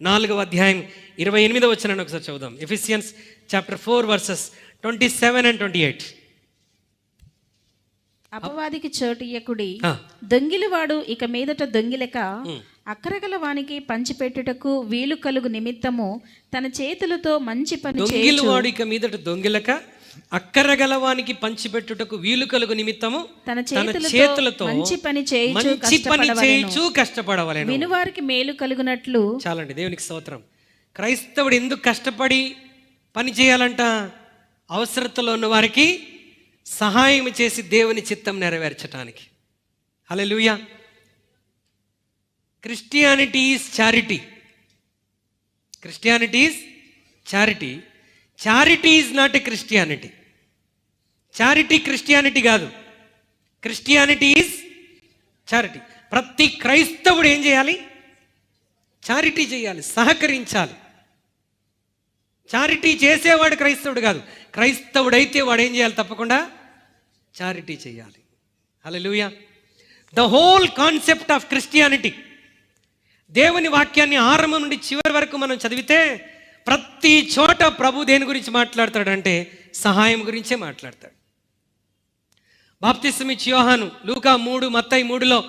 4వ అధ్యాయం 28వ వచనాన్ని ఒకసారి చదువుదాం. Ephesians chapter 4 versus 27 and 28. అపవాదికి చోటు ఇయ్యకుడి, దొంగిలివాడు ఇక మీదట దొంగిలక అక్కరగల వానికి పంచిపెట్టుటకు వీలు కలుగు నిమిత్తము తన చేతులతో మంచి పని చేయుచు. దొంగిలివాడు ఇక మీదట దొంగిలక అక్కరగలవానికి పంచిపెట్టుటకు వీలు కలుగు నిమిత్తము తన చేతులతో మంచి పని చేయుచు కష్టపడవలెను. వినువారికి మేలు కలుగునట్లు. చాలండి, దేవునికి స్తోత్రం. క్రైస్తవుడు ఎందుకు కష్టపడి పని చేయాలంట? అవసరతలో ఉన్న వారికి సహాయం చేసి దేవుని చిత్తం నెరవేర్చడానికి. Hallelujah. Christianity is charity. Charity is not a Christianity. Charity Christianity కాదు. Christianity is charity. ప్రతి క్రైస్తవుడు ఏం చేయాలి? చారిటీ చేయాలి, సహకరించాలి. చారిటీ చేసేవాడు క్రైస్తవుడు కాదు. క్రైస్తవుడైతే వాడు ఏం చేయాలి? తప్పకుండా చారిటీ చేయాలి. Hallelujah. The whole concept of Christianity, దేవుని వాక్యాన్ని ఆరంభం నుండి చివరి వరకు మనం చదివితే ప్రతి చోట ప్రభు దేని గురించి మాట్లాడతాడంటే సహాయం గురించే మాట్లాడతాడు. బాప్తిస్మమిచ్చి యోహాను లూకా 3, మత్తయి 3లో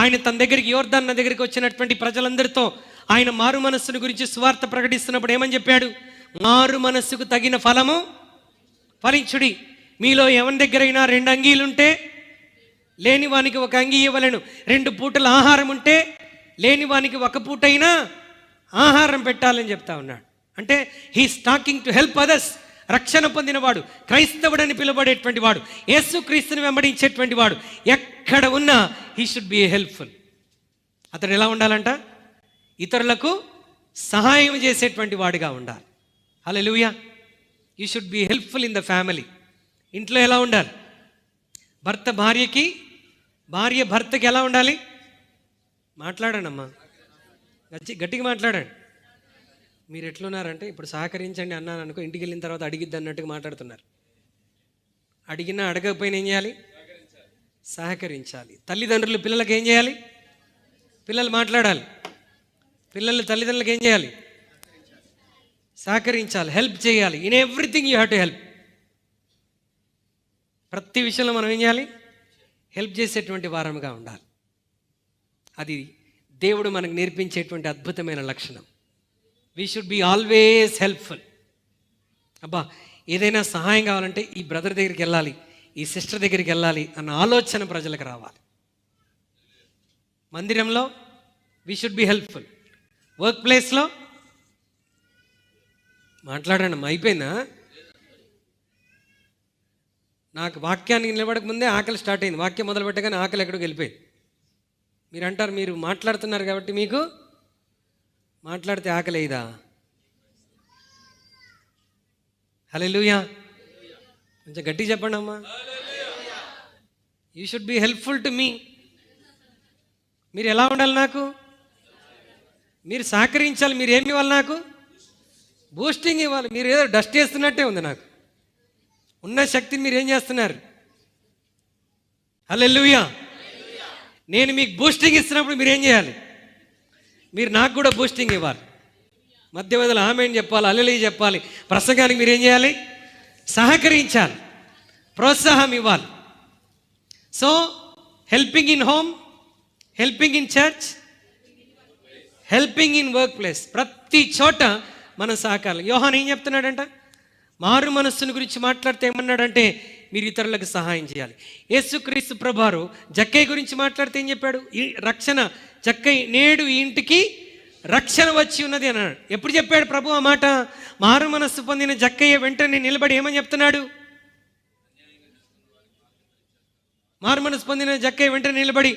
ఆయన తన దగ్గరికి యోర్దాన్ నది దగ్గరికి వచ్చినటువంటి ప్రజలందరితో ఆయన మారు మనస్సును గురించి సువార్త ప్రకటిస్తున్నప్పుడు ఏమని చెప్పాడు? మారు మనస్సుకు తగిన ఫలము ఫలించుడి. మీలో ఎవరి దగ్గరైనా 2 అంగీలుంటే లేని వానికి 1 అంగీ ఇవ్వలేను. 2 పూటల ఆహారం ఉంటే లేని వానికి 1 పూటైనా ఆహారం పెట్టాలని చెప్తా ఉన్నాడు. అంటే he's talking to help others. రక్షణ పొందినవాడు, క్రైస్తవుడని పిలువబడేటువంటి వాడు, యేసుక్రీస్తుని వెంబడించేటువంటి వాడు ఎక్కడ ఉన్నా హీ షుడ్ బి హెల్ప్ఫుల్. అతడు ఎలా ఉండాలంట? ఇతరులకు సహాయం చేసేటువంటి వాడిగా ఉండాలి. Hallelujah. You should be helpful in the family. ఇంట్లో ఎలా ఉండాలి? భర్త భార్యకి, భార్య భర్తకి ఎలా ఉండాలి? మాట్లాడండి అమ్మా, గట్టిగా మాట్లాడండి. మీరు ఎట్లున్నారంటే ఇప్పుడు సహకరించండి అన్నాను అనుకో, ఇంటికి వెళ్ళిన తర్వాత అడిగిద్ది అన్నట్టుగా మాట్లాడుతున్నారు. అడిగినా అడగకపోయినా ఏం చేయాలి? సహకరించాలి. తల్లిదండ్రులు పిల్లలకు ఏం చేయాలి? పిల్లలు మాట్లాడాలి. పిల్లలు తల్లిదండ్రులకు ఏం చేయాలి? సహకరించాలి, హెల్ప్ చేయాలి. In everything you have to help. ప్రతి విషయంలో మనం ఏం చేయాలి? హెల్ప్ చేసేటువంటి వారముగా ఉండాలి. అది దేవుడు మనకు నేర్పించేటువంటి అద్భుతమైన లక్షణం. We should be always helpful. అబ్బా, ఏదైనా సహాయం కావాలంటే ఈ బ్రదర్ దగ్గరికి వెళ్ళాలి, ఈ సిస్టర్ దగ్గరికి వెళ్ళాలి అన్న ఆలోచన ప్రజలకు రావాలి. మందిరంలో we should be helpful. Work ప్లేస్లో మాట్లాడండి. అయిపోయిందా? నాకు వాక్యానికి నిలబడక ముందే ఆకలి స్టార్ట్ అయింది. వాక్యం మొదలు పెట్టగానే ఆకలి ఎక్కడికి వెళ్ళిపోయింది. మీరు అంటారు మీరు మాట్లాడుతున్నారు కాబట్టి మీకు మాట్లాడితే ఆకలి అయ్యిదా? హల్లెలూయా. కొంచెం గట్టిగా చెప్పండి అమ్మా. You should be helpful to me. మీరు ఎలా ఉండాలి? నాకు మీరు సహకరించాలి. మీరు ఏమి ఇవ్వాలి? నాకు బూస్టింగ్ ఇవ్వాలి. మీరు ఏదో డస్ట్ చేస్తున్నట్టే ఉంది. నాకు ఉన్న శక్తిని మీరు ఏం చేస్తున్నారు? హల్లెలూయా. నేను మీకు బూస్టింగ్ ఇస్తున్నప్పుడు మీరు ఏం చేయాలి? మీరు నాకు కూడా బూస్టింగ్ ఇవ్వాలి. మధ్య మధ్యలో ఆమేన్ చెప్పాలి, హల్లెలూయా చెప్పాలి. ప్రసంగానికి మీరు ఏం చేయాలి? సహకరించాలి, ప్రోత్సాహం ఇవ్వాలి. So helping in home, helping in church, helping in work place, ప్రతి చోట మనం సహకారం. యోహాను ఏం చెప్తున్నాడంట? మారు మనస్సుని గురించి మాట్లాడితే ఏమన్నాడంటే మీరు ఇతరులకు సహాయం చేయాలి. యేసుక్రీస్తు ప్రభువారు జక్కయ్య గురించి మాట్లాడితే ఏం చెప్పాడు? ఈ రక్షణ జక్కయ్య నేడు ఈ ఇంటికి రక్షణ వచ్చి ఉన్నది అన్నాడు. ఎప్పుడు చెప్పాడు ప్రభు ఆ మాట? మారు మనస్సు పొందిన జక్కయ్య వెంటనే నిలబడి ఏమని చెప్తున్నాడు? మారు మనస్సు పొందిన జక్కయ్య వెంటనే నిలబడి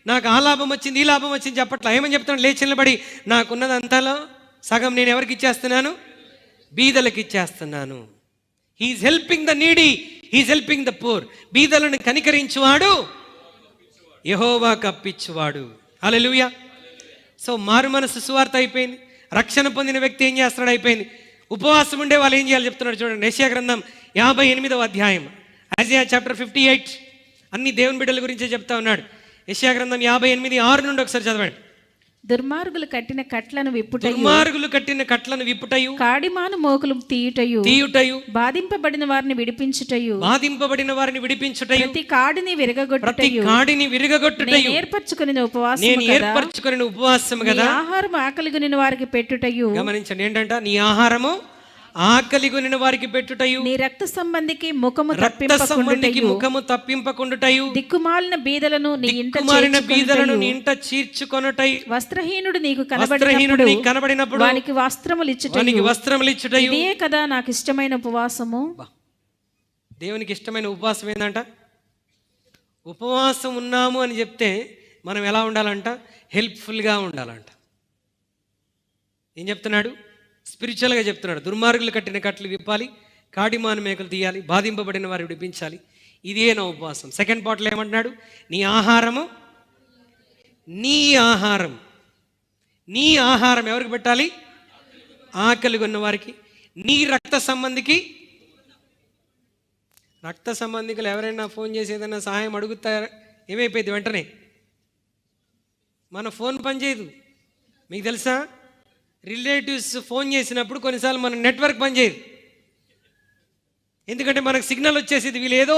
నాకు ఆ లాభం వచ్చింది, ఈ లాభం వచ్చింది చెప్పట్లా. ఏమని చెప్తున్నాడు? లేచి నిలబడి నాకున్నది అంతలో సగం నేను ఎవరికి ఇచ్చేస్తున్నాను? బీదలకు ఇచ్చేస్తున్నాను. He is helping the needy, he is helping the poor. బీదలను కనికరించువాడు యెహోవా కప్పించువాడు. హల్లెలూయా. సో మారు మనసు సువార్త అయిపోయింది. రక్షణ పొందిన వ్యక్తి ఏం చేస్తున్నాడు? అయిపోయింది. ఉపవాసం ఉండే వాళ్ళు ఏం చేయాలి చెప్తున్నాడు చూడండి. యెషయా గ్రంథం 58వ అధ్యాయం, ఐజయా చాప్టర్ 58. అన్ని దేవుని బిడ్డల గురించే చెప్తా ఉన్నాడు. యెషయా గ్రంథం 58:6 నుండి ఒకసారి చదవండి. దుర్మార్గులు కట్టిన కట్లను విప్పుటయు, దుర్మార్గులు కట్టిన కట్లను విప్పుటయు, కాడిమాను మోకులు తీయుటయు, బాధింపబడిన వారిని విడిపించుటయు, ప్రతి కాడిని విరగగొట్టుటయు, ఏర్పరచుకుని ఉపవాసం కదా, ఆహారం ఆకలిగొనిన వారికి పెట్టుటయు. గమనించండి ఏంటంట? నీ ఆహారము ఆకలిగొనిన వారికి పెట్టుటయు, నీ రక్త సంబంధికి ముఖము తప్పింపకుండుటయు, దిక్కుమాలిన బీదలను నీ ఇంట చీర్చుకొనుటై, వస్త్రహీనుడు నీకు కనబడినప్పుడు వానికి వస్త్రములు ఇచ్చుటయు. ఇదే కదా నాకు ఇష్టమైన ఉపవాసము. దేవునికి ఇష్టమైన ఉపవాసం ఏంటంట? ఉపవాసం ఉన్నాము అని చెప్తే మనం ఎలా ఉండాలంట? హెల్ప్ఫుల్గా ఉండాలంట. ఏం చెప్తున్నాడు? స్పిరిచువల్గా చెప్తున్నాడు. దుర్మార్గులు కట్టిన కట్లు విప్పాలి, కాడిమాను మేకలు తీయాలి, బాధింపబడిన వారు విడిపించాలి. ఇదే నా ఉపవాసం. సెకండ్ పార్ట్లో ఏమంటున్నాడు? నీ ఆహారం ఎవరికి పెట్టాలి? ఆకలి ఉన్న వారికి. నీ రక్త సంబంధికులు ఎవరైనా ఫోన్ చేసి ఏదైనా సహాయం అడుగుతారా? ఏమైపోయింది? వెంటనే మన ఫోన్ పనిచేయదు. మీకు తెలుసా? రిలేటివ్స్ ఫోన్ చేసినప్పుడు కొన్నిసార్లు మన నెట్వర్క్ పనిచేయదు. ఎందుకంటే మనకు సిగ్నల్ వచ్చేసింది, వీళ్ళు ఏదో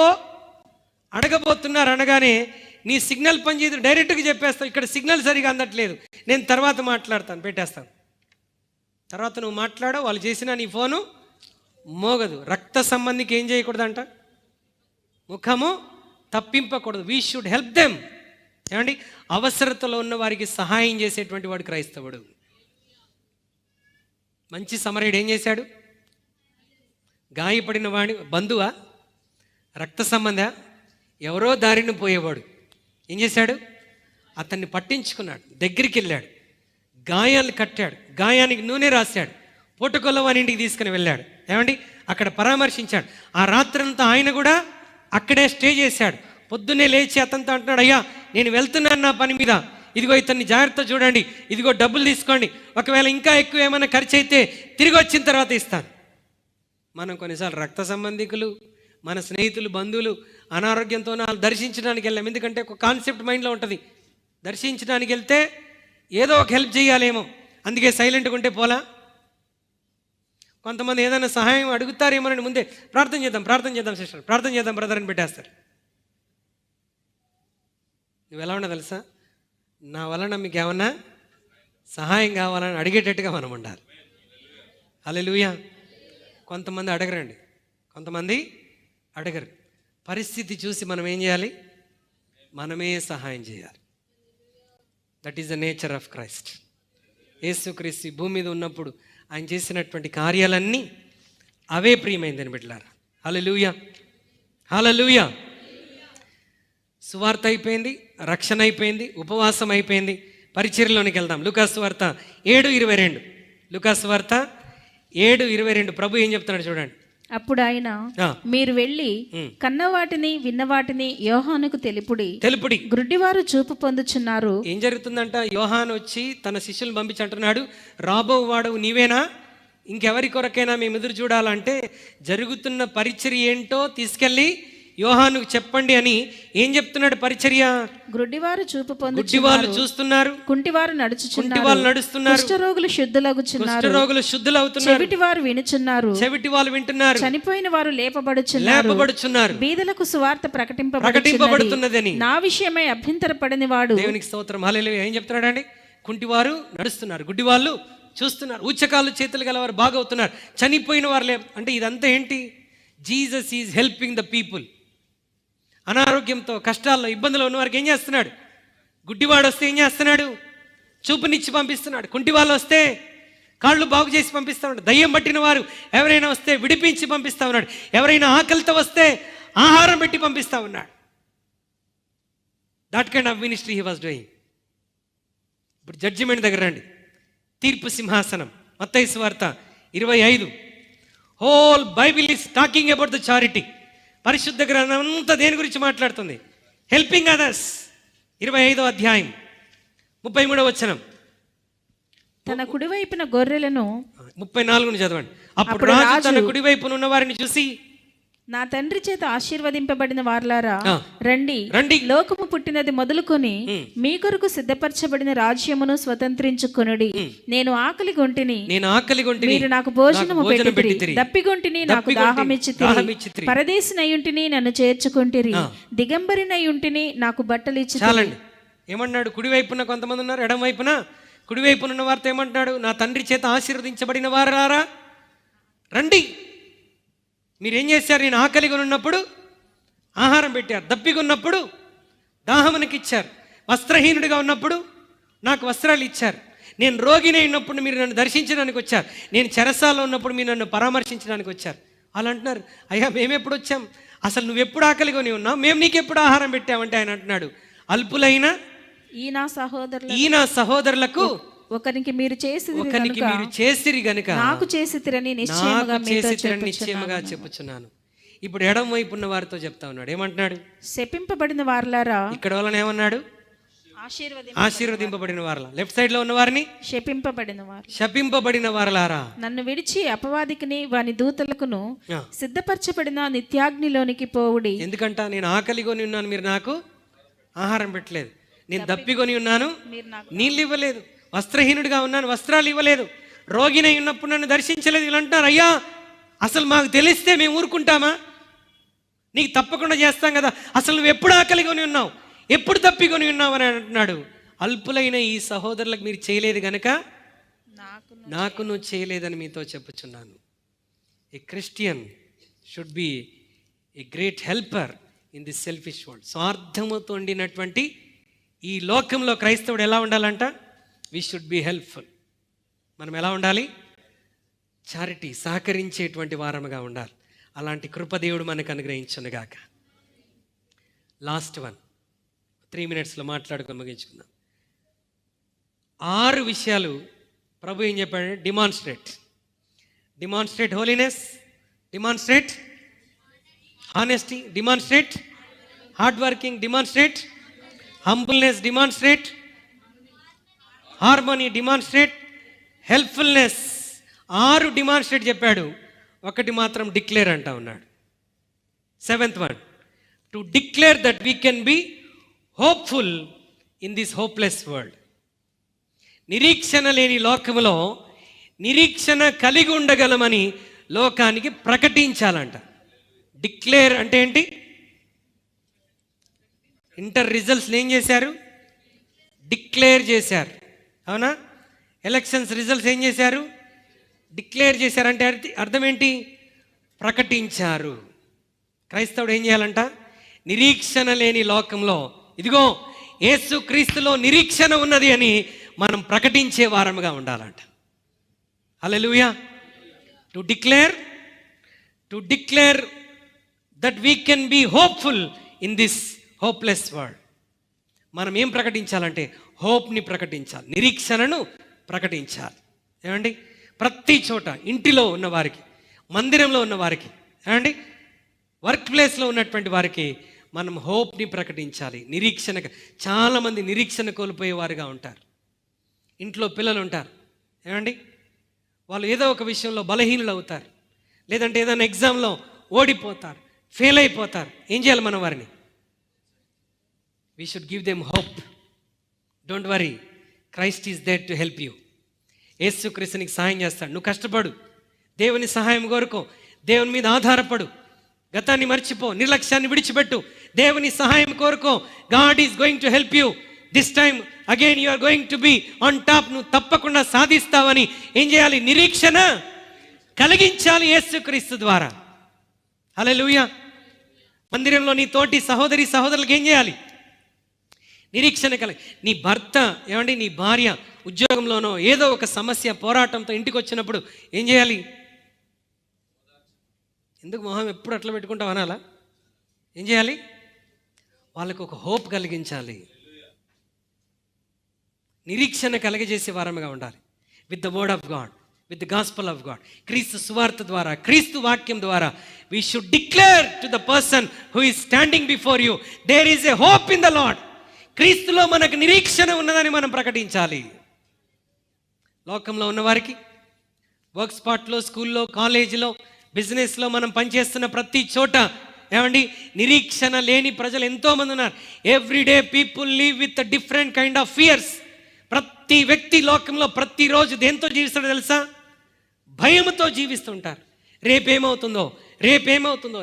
అడగబోతున్నారు అనగానే నీ సిగ్నల్ పనిచేయదు. డైరెక్ట్గా చెప్పేస్తావు, ఇక్కడ సిగ్నల్ సరిగా అందట్లేదు, నేను తర్వాత మాట్లాడతాను, పెట్టేస్తాను. తర్వాత నువ్వు మాట్లాడో, వాళ్ళు చేసినా నీ ఫోను మోగదు. రక్త సంబంధికి ఏం చేయకూడదంట? ముఖము తప్పింపకూడదు. We should help them. ఏమండి? అవసరతలో ఉన్న వారికి సహాయం చేసేటువంటి వాడు క్రైస్తవుడు. మంచి సమరయుడు ఏం చేశాడు? గాయపడిన వాడి బంధువా, రక్త సంబంధ, ఎవరో దారిని పోయేవాడు ఏం చేశాడు? అతన్ని పట్టించుకున్నాడు, దగ్గరికి వెళ్ళాడు, గాయాలు కట్టాడు, గాయానికి నూనె రాశాడు, పూటకొల్ల వాని ఇంటికి తీసుకుని వెళ్ళాడు. ఏమండి? అక్కడ పరామర్శించాడు. ఆ రాత్రంతా ఆయన కూడా అక్కడే స్టే చేశాడు. పొద్దున్నే లేచి అతనితో అంటున్నాడు, అయ్యా నేను వెళ్తున్నాను నా పని మీద, ఇదిగో ఇతన్ని జాగ్రత్త చూడండి, ఇదిగో డబ్బులు తీసుకోండి, ఒకవేళ ఇంకా ఎక్కువ ఏమైనా ఖర్చు అయితే తిరిగి వచ్చిన తర్వాత ఇస్తాను. మనం కొన్నిసార్లు రక్త సంబంధికులు, మన స్నేహితులు, బంధువులు అనారోగ్యంతో దర్శించడానికి వెళ్ళాం. ఎందుకంటే ఒక కాన్సెప్ట్ మైండ్లో ఉంటుంది, దర్శించడానికి వెళ్తే ఏదో ఒక హెల్ప్ చేయాలేమో, అందుకే సైలెంట్గా ఉంటే పోలా. కొంతమంది ఏదైనా సహాయం అడుగుతారేమోనని ముందే ప్రార్థన చేద్దాం సిస్టర్, ప్రార్థన చేద్దాం బ్రదర్ అని పెట్టేస్తారు. నువ్వు ఎలా ఉన్నా తెలుసా? నా వలన మీకు ఏమన్నా సహాయం కావాలని అడిగేటట్టుగా మనం ఉండాలి. హల్లెలూయా. కొంతమంది అడగరండి, కొంతమంది అడగరు. పరిస్థితి చూసి మనం ఏం చేయాలి? మనమే సహాయం చేయాలి. That is the nature of Christ. యేసుక్రీస్తు భూమి మీద ఉన్నప్పుడు ఆయన చేసినటువంటి కార్యాలన్నీ అవే ప్రియమైందని బిడ్డలారా. హల్లెలూయా, హల్లెలూయా. సువార్త అయిపోయింది, రక్షణ అయిపోయింది, ఉపవాసం అయిపోయింది. పరిచర్యలోనికి వెళ్దాం. లూకాసు వార్త 7:22. లూకాసు వార్త 7:22. ప్రభు ఏం చెప్తున్నాడు చూడండి. అప్పుడు ఆయన, మీరు వెళ్ళి కన్నవాటిని విన్నవాటిని యోహానుకు తెలుపుడి. గ్రుడ్డివారు చూపు పొందుచున్నారు. ఏం జరుగుతుందంట? యోహాను వచ్చి తన శిష్యులను పంపించి అంటున్నాడు, రాబో వాడు నీవేనా, ఇంకెవరి కొరకైనా మేము ఎదురు చూడాలంటే జరుగుతున్న పరిచర్య ఏంటో తీసుకెళ్ళి యోహానుకు చెప్పండి అని ఏం చెప్తున్నాడు? పరిచర్య. గ్రుడ్డివారు చూపు పొందుచున్నారు, చూస్తున్నారు, కుంటివారు నడుస్తున్నారు, కుష్ఠరోగులు శుద్ధులవుతున్నారు, చెవిటివారు వింటున్నారు, చనిపోయిన వారు లేపబడుచున్నారు, బీదలకు సువార్త ప్రకటింపబడుతున్నదని నా విషయమై అభ్యంతరపడని వాడు. దేవునికి స్తోత్రం. హల్లెలూయా. ఏం చెప్తున్నాడండి? కుంటివారు నడుస్తున్నారు, గుడ్డివాళ్ళు చూస్తున్నారు, ఉచ్చకాలు చేతులు గలవారు బాగవుతున్నారు, చనిపోయిన వారు అంటే ఇదంతా ఏంటి? Jesus is helping the people. అనారోగ్యంతో కష్టాల్లో ఇబ్బందులు ఉన్న వారికి ఏం చేస్తున్నాడు? గుడ్డివాడు వస్తే ఏం చేస్తున్నాడు? చూపునిచ్చి పంపిస్తున్నాడు. కుంటి వాళ్ళు వస్తే కాళ్ళు బాగు చేసి పంపిస్తా ఉన్నాడు. దయ్యం పట్టిన వారు ఎవరైనా వస్తే విడిపించి పంపిస్తా ఉన్నాడు. ఎవరైనా ఆకలితో వస్తే ఆహారం పెట్టి పంపిస్తా ఉన్నాడు. That kind of ministry he was doing. ఇప్పుడు జడ్జిమెంట్ దగ్గర రండి. తీర్పు సింహాసనం, మత్తయి సువార్త 25. Whole Bible is talking about the charity. పరిశుద్ధ గ్రంథం అంతా దేని గురించి మాట్లాడుతుంది? Helping others. 25వ అధ్యాయం 33వ వచనం. తన కుడివైపున గొర్రెలను 34ని చదవండి. అప్పుడు రాజు తన కుడివైపున ఉన్న వారిని చూసి, నా తండ్రి చేత ఆశీర్వదింపబడిన వారలారా, రండి, లోకము పుట్టినది మొదలుకొని మీ కొరకు సిద్ధపరచబడిన రాజ్యమును స్వతంత్రించుకొనుడి. నేను ఆకలి గొంటిని, మీరు నాకు భోజనము పెట్టితిరి. దప్పిగొంటిని, నాకు దాహమిచ్చితిరి. పరదేశినయుంటిని, నన్ను చేర్చుకొంటిరి. దిగంబరినయుంటిని, నాకు బట్టలు ఇచ్చి. చాలండి. ఏమన్నాడు? కుడివైపున కొంతమంది ఉన్నారు, ఎడం వైపున. కుడివైపున ఉన్న వారితో ఏమంటున్నాడు? నా తండ్రి చేత ఆశీర్వదించబడిన వారారా రండి. మీరేం చేశారు? నేను ఆకలిగా ఉన్నప్పుడు ఆహారం పెట్టారు, దప్పిగా ఉన్నప్పుడు దాహమునకి ఇచ్చారు, వస్త్రహీనుడిగా ఉన్నప్పుడు నాకు వస్త్రాలు ఇచ్చారు, నేను రోగిని అయినప్పుడు మీరు నన్ను దర్శించడానికి వచ్చారు, నేను చెరసాలలో ఉన్నప్పుడు మీరు నన్ను పరామర్శించడానికి వచ్చారు. అలా అంటున్నారు. అయ్యా మేము ఎప్పుడు వచ్చాం? అసలు నువ్వు ఎప్పుడు ఆకలిగా ఉన్నావు? మేము నీకు ఎప్పుడు ఆహారం పెట్టామంటే ఆయన అంటున్నాడు, అల్పులైన ఈ నా సహోదరులకు ఒకరికి మీరు చేసిరి గనుక నాకు చేసితిరని నిశ్చయముగా చెప్పుచున్నాను. ఇప్పుడు ఎడం వైపు ఉన్న వారితో చెప్తా ఉన్నాడు. ఏమంటున్నాడు? శపింపబడిన వారలారా. ఇక్కడ వాళ్ళని ఏమన్నాడు? ఆశీర్వదింపబడిన వారలా. లెఫ్ట్ సైడ్ లో ఉన్న వారిని శపింపబడిన వారలారా. నన్ను విడిచి అపవాదికిని వాని దూతలకును సిద్ధపరచబడిన నిత్యాగ్నిలోనికి పోవుడి. ఎందుకంట? నేను ఆకలిగొని ఉన్నాను, మీరు నాకు ఆహారం పెట్టలేదు. నేను దప్పికొని ఉన్నాను, నీళ్ళు ఇవ్వలేదు. వస్త్రహీనుడిగా ఉన్నాను, వస్త్రాలు ఇవ్వలేదు. రోగినై ఉన్నప్పుడు నన్ను దర్శించలేదు. ఇలా అంటారు. అయ్యా అసలు మాకు తెలిస్తే మేము ఊరుకుంటామా? నీకు తప్పకుండా చేస్తాం కదా. అసలు నువ్వు ఎప్పుడు ఆకలికొని ఉన్నావు, ఎప్పుడు తప్పికొని ఉన్నావు అని అంటున్నాడు. అల్పులైన ఈ సహోదరులకు మీరు చేయలేదు గనక నాకు నువ్వు చేయలేదని మీతో చెప్పుచున్నాను. A Christian should be a great helper in this selfish world. స్వార్థముతో ఉండినటువంటి ఈ లోకంలో క్రైస్తవుడు ఎలా ఉండాలంట? We should be helpful. మనం ఎలా ఉండాలి? చారిటీ, సహకరించేటువంటి వారముగా ఉండాలి. అలాంటి కృపదేవుడు మనకు అనుగ్రహించునుగాక. లాస్ట్ 3 minutesలో మాట్లాడుకొని ముగించుకుందాం. 6 విషయాలు ప్రభు ఏం చెప్పాడు? Demonstrate holiness, demonstrate honesty, demonstrate hard working, demonstrate humbleness, demonstrate harmony, demonstrate helpfulness. 6 demonstrate చెప్పాడు. ఒకటి మాత్రం డిక్లేర్ అంటా ఉన్నాడు. 7th one, to declare that we can be hopeful in this hopeless world. నిరీక్షణ లేని లోకములో నిరీక్షణ కలిగి ఉండగలమని లోకానికి ప్రకటించాలంట. డిక్లేర్ అంటే ఏంటి? ఇంటర్ రిజల్ట్స్ ఏం చేశారు? డిక్లేర్ చేశారు. అవునా? ఎలక్షన్స్ రిజల్ట్స్ ఏం చేశారు? డిక్లేర్ చేశారు. అంటే అర్థం ఏంటి? ప్రకటించారు. క్రైస్తవుడు ఏం చేయాలంట? నిరీక్షణ లేని లోకంలో ఇదిగో యేసు క్రీస్తులో నిరీక్షణ ఉన్నది అని మనం ప్రకటించే వారముగా ఉండాలంట. Hallelujah. To declare that we can be hopeful in this hopeless world. మనం ఏం ప్రకటించాలంటే హోప్ని ప్రకటించాలి, నిరీక్షణను ప్రకటించాలి. ఏమండి? ప్రతి చోట, ఇంటిలో ఉన్నవారికి, మందిరంలో ఉన్నవారికి, ఏమండి, వర్క్ ప్లేస్లో ఉన్నటువంటి వారికి మనం హోప్ని ప్రకటించాలి. నిరీక్షణ. చాలామంది నిరీక్షణ కోల్పోయేవారుగా ఉంటారు. ఇంట్లో పిల్లలు ఉంటారు, ఏమండి, వాళ్ళు ఏదో ఒక విషయంలో బలహీనులు అవుతారు, లేదంటే ఏదైనా ఎగ్జామ్లో ఓడిపోతారు, ఫెయిల్ అయిపోతారు. ఏం చేయాలి మనం వారిని? We should give them hope. Don't worry, Christ is there to help you. యేసుక్రీస్తు నీకు సహాయం చేస్తాడు. నువ్వు కష్టపడు, దేవుని సహాయం కోరుకో, దేవుని మీద ఆధారపడు, గతాన్ని మర్చిపో, నిర్లక్ష్యాన్ని విడిచిపెట్టు, దేవుని సహాయం కోరుకో. God is going to help you. This time again you are going to be on top. నువ్వు తప్పకుండా సాధిస్తావని ఏం చేయాలి? నిరీక్షణ కలిగించాలి యేసుక్రీస్తు ద్వారా. హల్లెలూయా. మందిరంలో నీ తోటి సహోదరి సహోదరులకు ఏం చేయాలి? నిరీక్షణ కలిగి. నీ భర్త ఏమండి, నీ భార్య ఉద్యోగంలోనో ఏదో ఒక సమస్య పోరాటంతో ఇంటికి వచ్చినప్పుడు ఏం చేయాలి? ఎందుకు మొహం ఎప్పుడు అట్లా పెట్టుకుంటావు అనాలా? ఏం చేయాలి? వాళ్ళకు ఒక హోప్ కలిగించాలి, నిరీక్షణ కలిగజేసే వారముగా ఉండాలి. With the word of God, with the gospel of God. క్రీస్తు సువార్త ద్వారా, క్రీస్తు వాక్యం ద్వారా we should declare to the person who is standing before you, there is a hope in the lord. క్రీస్తులో మనకు నిరీక్షణ ఉన్నదని మనం ప్రకటించాలి. లోకంలో ఉన్నవారికి, వర్క్ స్పాట్లో, స్కూల్లో, కాలేజీలో, బిజినెస్లో, మనం పనిచేస్తున్న ప్రతి చోట ఏమండి నిరీక్షణ లేని ప్రజలు ఎంతోమంది ఉన్నారు. Everyday people live with different kind of fears. ప్రతి వ్యక్తి లోకంలో ప్రతిరోజు దేంతో జీవిస్తాడో తెలుసా? భయంతో జీవిస్తుంటారు. రేపేమవుతుందో,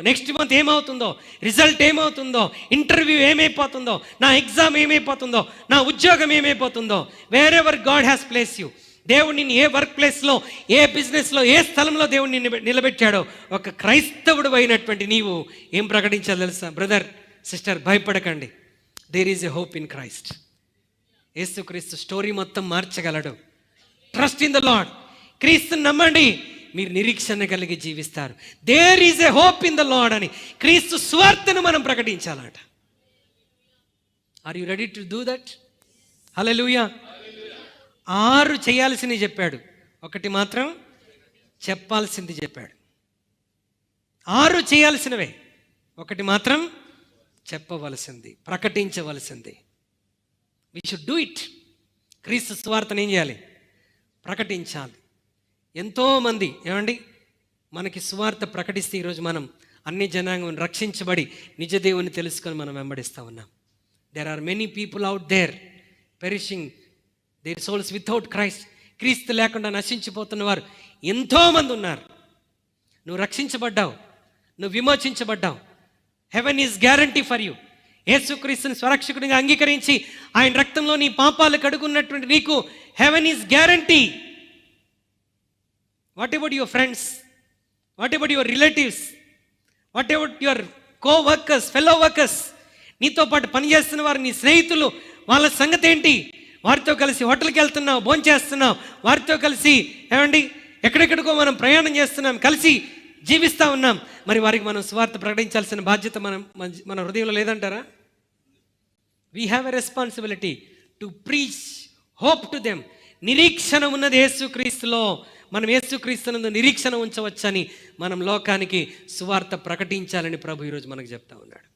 నెక్స్ట్ మంత్ ఏమవుతుందో, రిజల్ట్ ఏమవుతుందో, ఇంటర్వ్యూ ఏమైపోతుందో, నా ఎగ్జామ్ ఏమైపోతుందో, నా ఉద్యోగం ఏమైపోతుందో. Wherever God has place you, దేవుడు నిన్ను ఏ వర్క్ ప్లేస్లో, ఏ బిజినెస్లో, ఏ స్థలంలో దేవుడు నిన్ను నిలబెట్టాడో, ఒక క్రైస్తవుడు అయినటువంటి నీవు ఏం ప్రకటించాలి తెలుసా? బ్రదర్, సిస్టర్, భయపడకండి, there is a hope in Christ. యేసుక్రీస్తు స్టోరీ మొత్తం మార్చగలడు. Trust in the lord. క్రీస్తుని నమ్మండి, మీరు నిరీక్షణ కలిగి జీవిస్తారు. There is a hope in the lord అని క్రీస్తు స్వార్థను మనం ప్రకటించాలట. Are you ready to do that? Hallelujah. 6 చేయాల్సింది చెప్పాడు, 1 మాత్రం చెప్పాల్సింది చెప్పాడు. 6 చేయాల్సినవే, 1 మాత్రం చెప్పవలసింది, ప్రకటించవలసింది. We should do it. క్రీస్తు సువార్తను ఏం చేయాలి? ప్రకటించాలి. ఎంతోమంది ఏమండి మనకి సువార్త ప్రకటిస్తే ఈరోజు మనం అన్ని జనాంగం రక్షించబడి నిజ దేవుని తెలుసుకొని మనం వెంబడిస్తూ ఉన్నాం. There are many people out there perishing their souls without Christ. క్రీస్తు లేకుండా నశించిపోతున్న వారు ఎంతోమంది ఉన్నారు. నువ్వు రక్షించబడ్డావు, నువ్వు విమోచించబడ్డావు. Heaven is guarantee for you. యేసుక్రీస్తుని స్వరక్షకునిగా అంగీకరించి ఆయన రక్తంలో నీ పాపాలు కడుగున్నటువంటి నీకు heaven is guarantee. What about your friends? What about your relatives? What about your coworkers, fellow workers? నీతో పాటు పనిచేస్తున్న వారు, నీ స్నేహితులు, వాళ్ళ సంగతి ఏంటి? వారితో కలిసి హోటల్కి వెళ్తున్నావు, భోంచేస్తున్నావు, వారితో కలిసి ఏమండి ఎక్కడెక్కడికో మనం ప్రయాణం చేస్తున్నాం, కలిసి జీవిస్తూ ఉన్నాం. మరి వారికి మనం సువార్త ప్రకటించాల్సిన బాధ్యత మన హృదయంలో లేదంటారా? We have a responsibility to preach hope to them. నిరీక్షణ ఉన్నది యేసుక్రీస్తులో. మనం యేసుక్రీస్తునందు నిరీక్షణ ఉంచవచ్చని మనం లోకానికి సువార్త ప్రకటించాలని ప్రభు ఈరోజు మనకు చెప్తా ఉన్నాడు.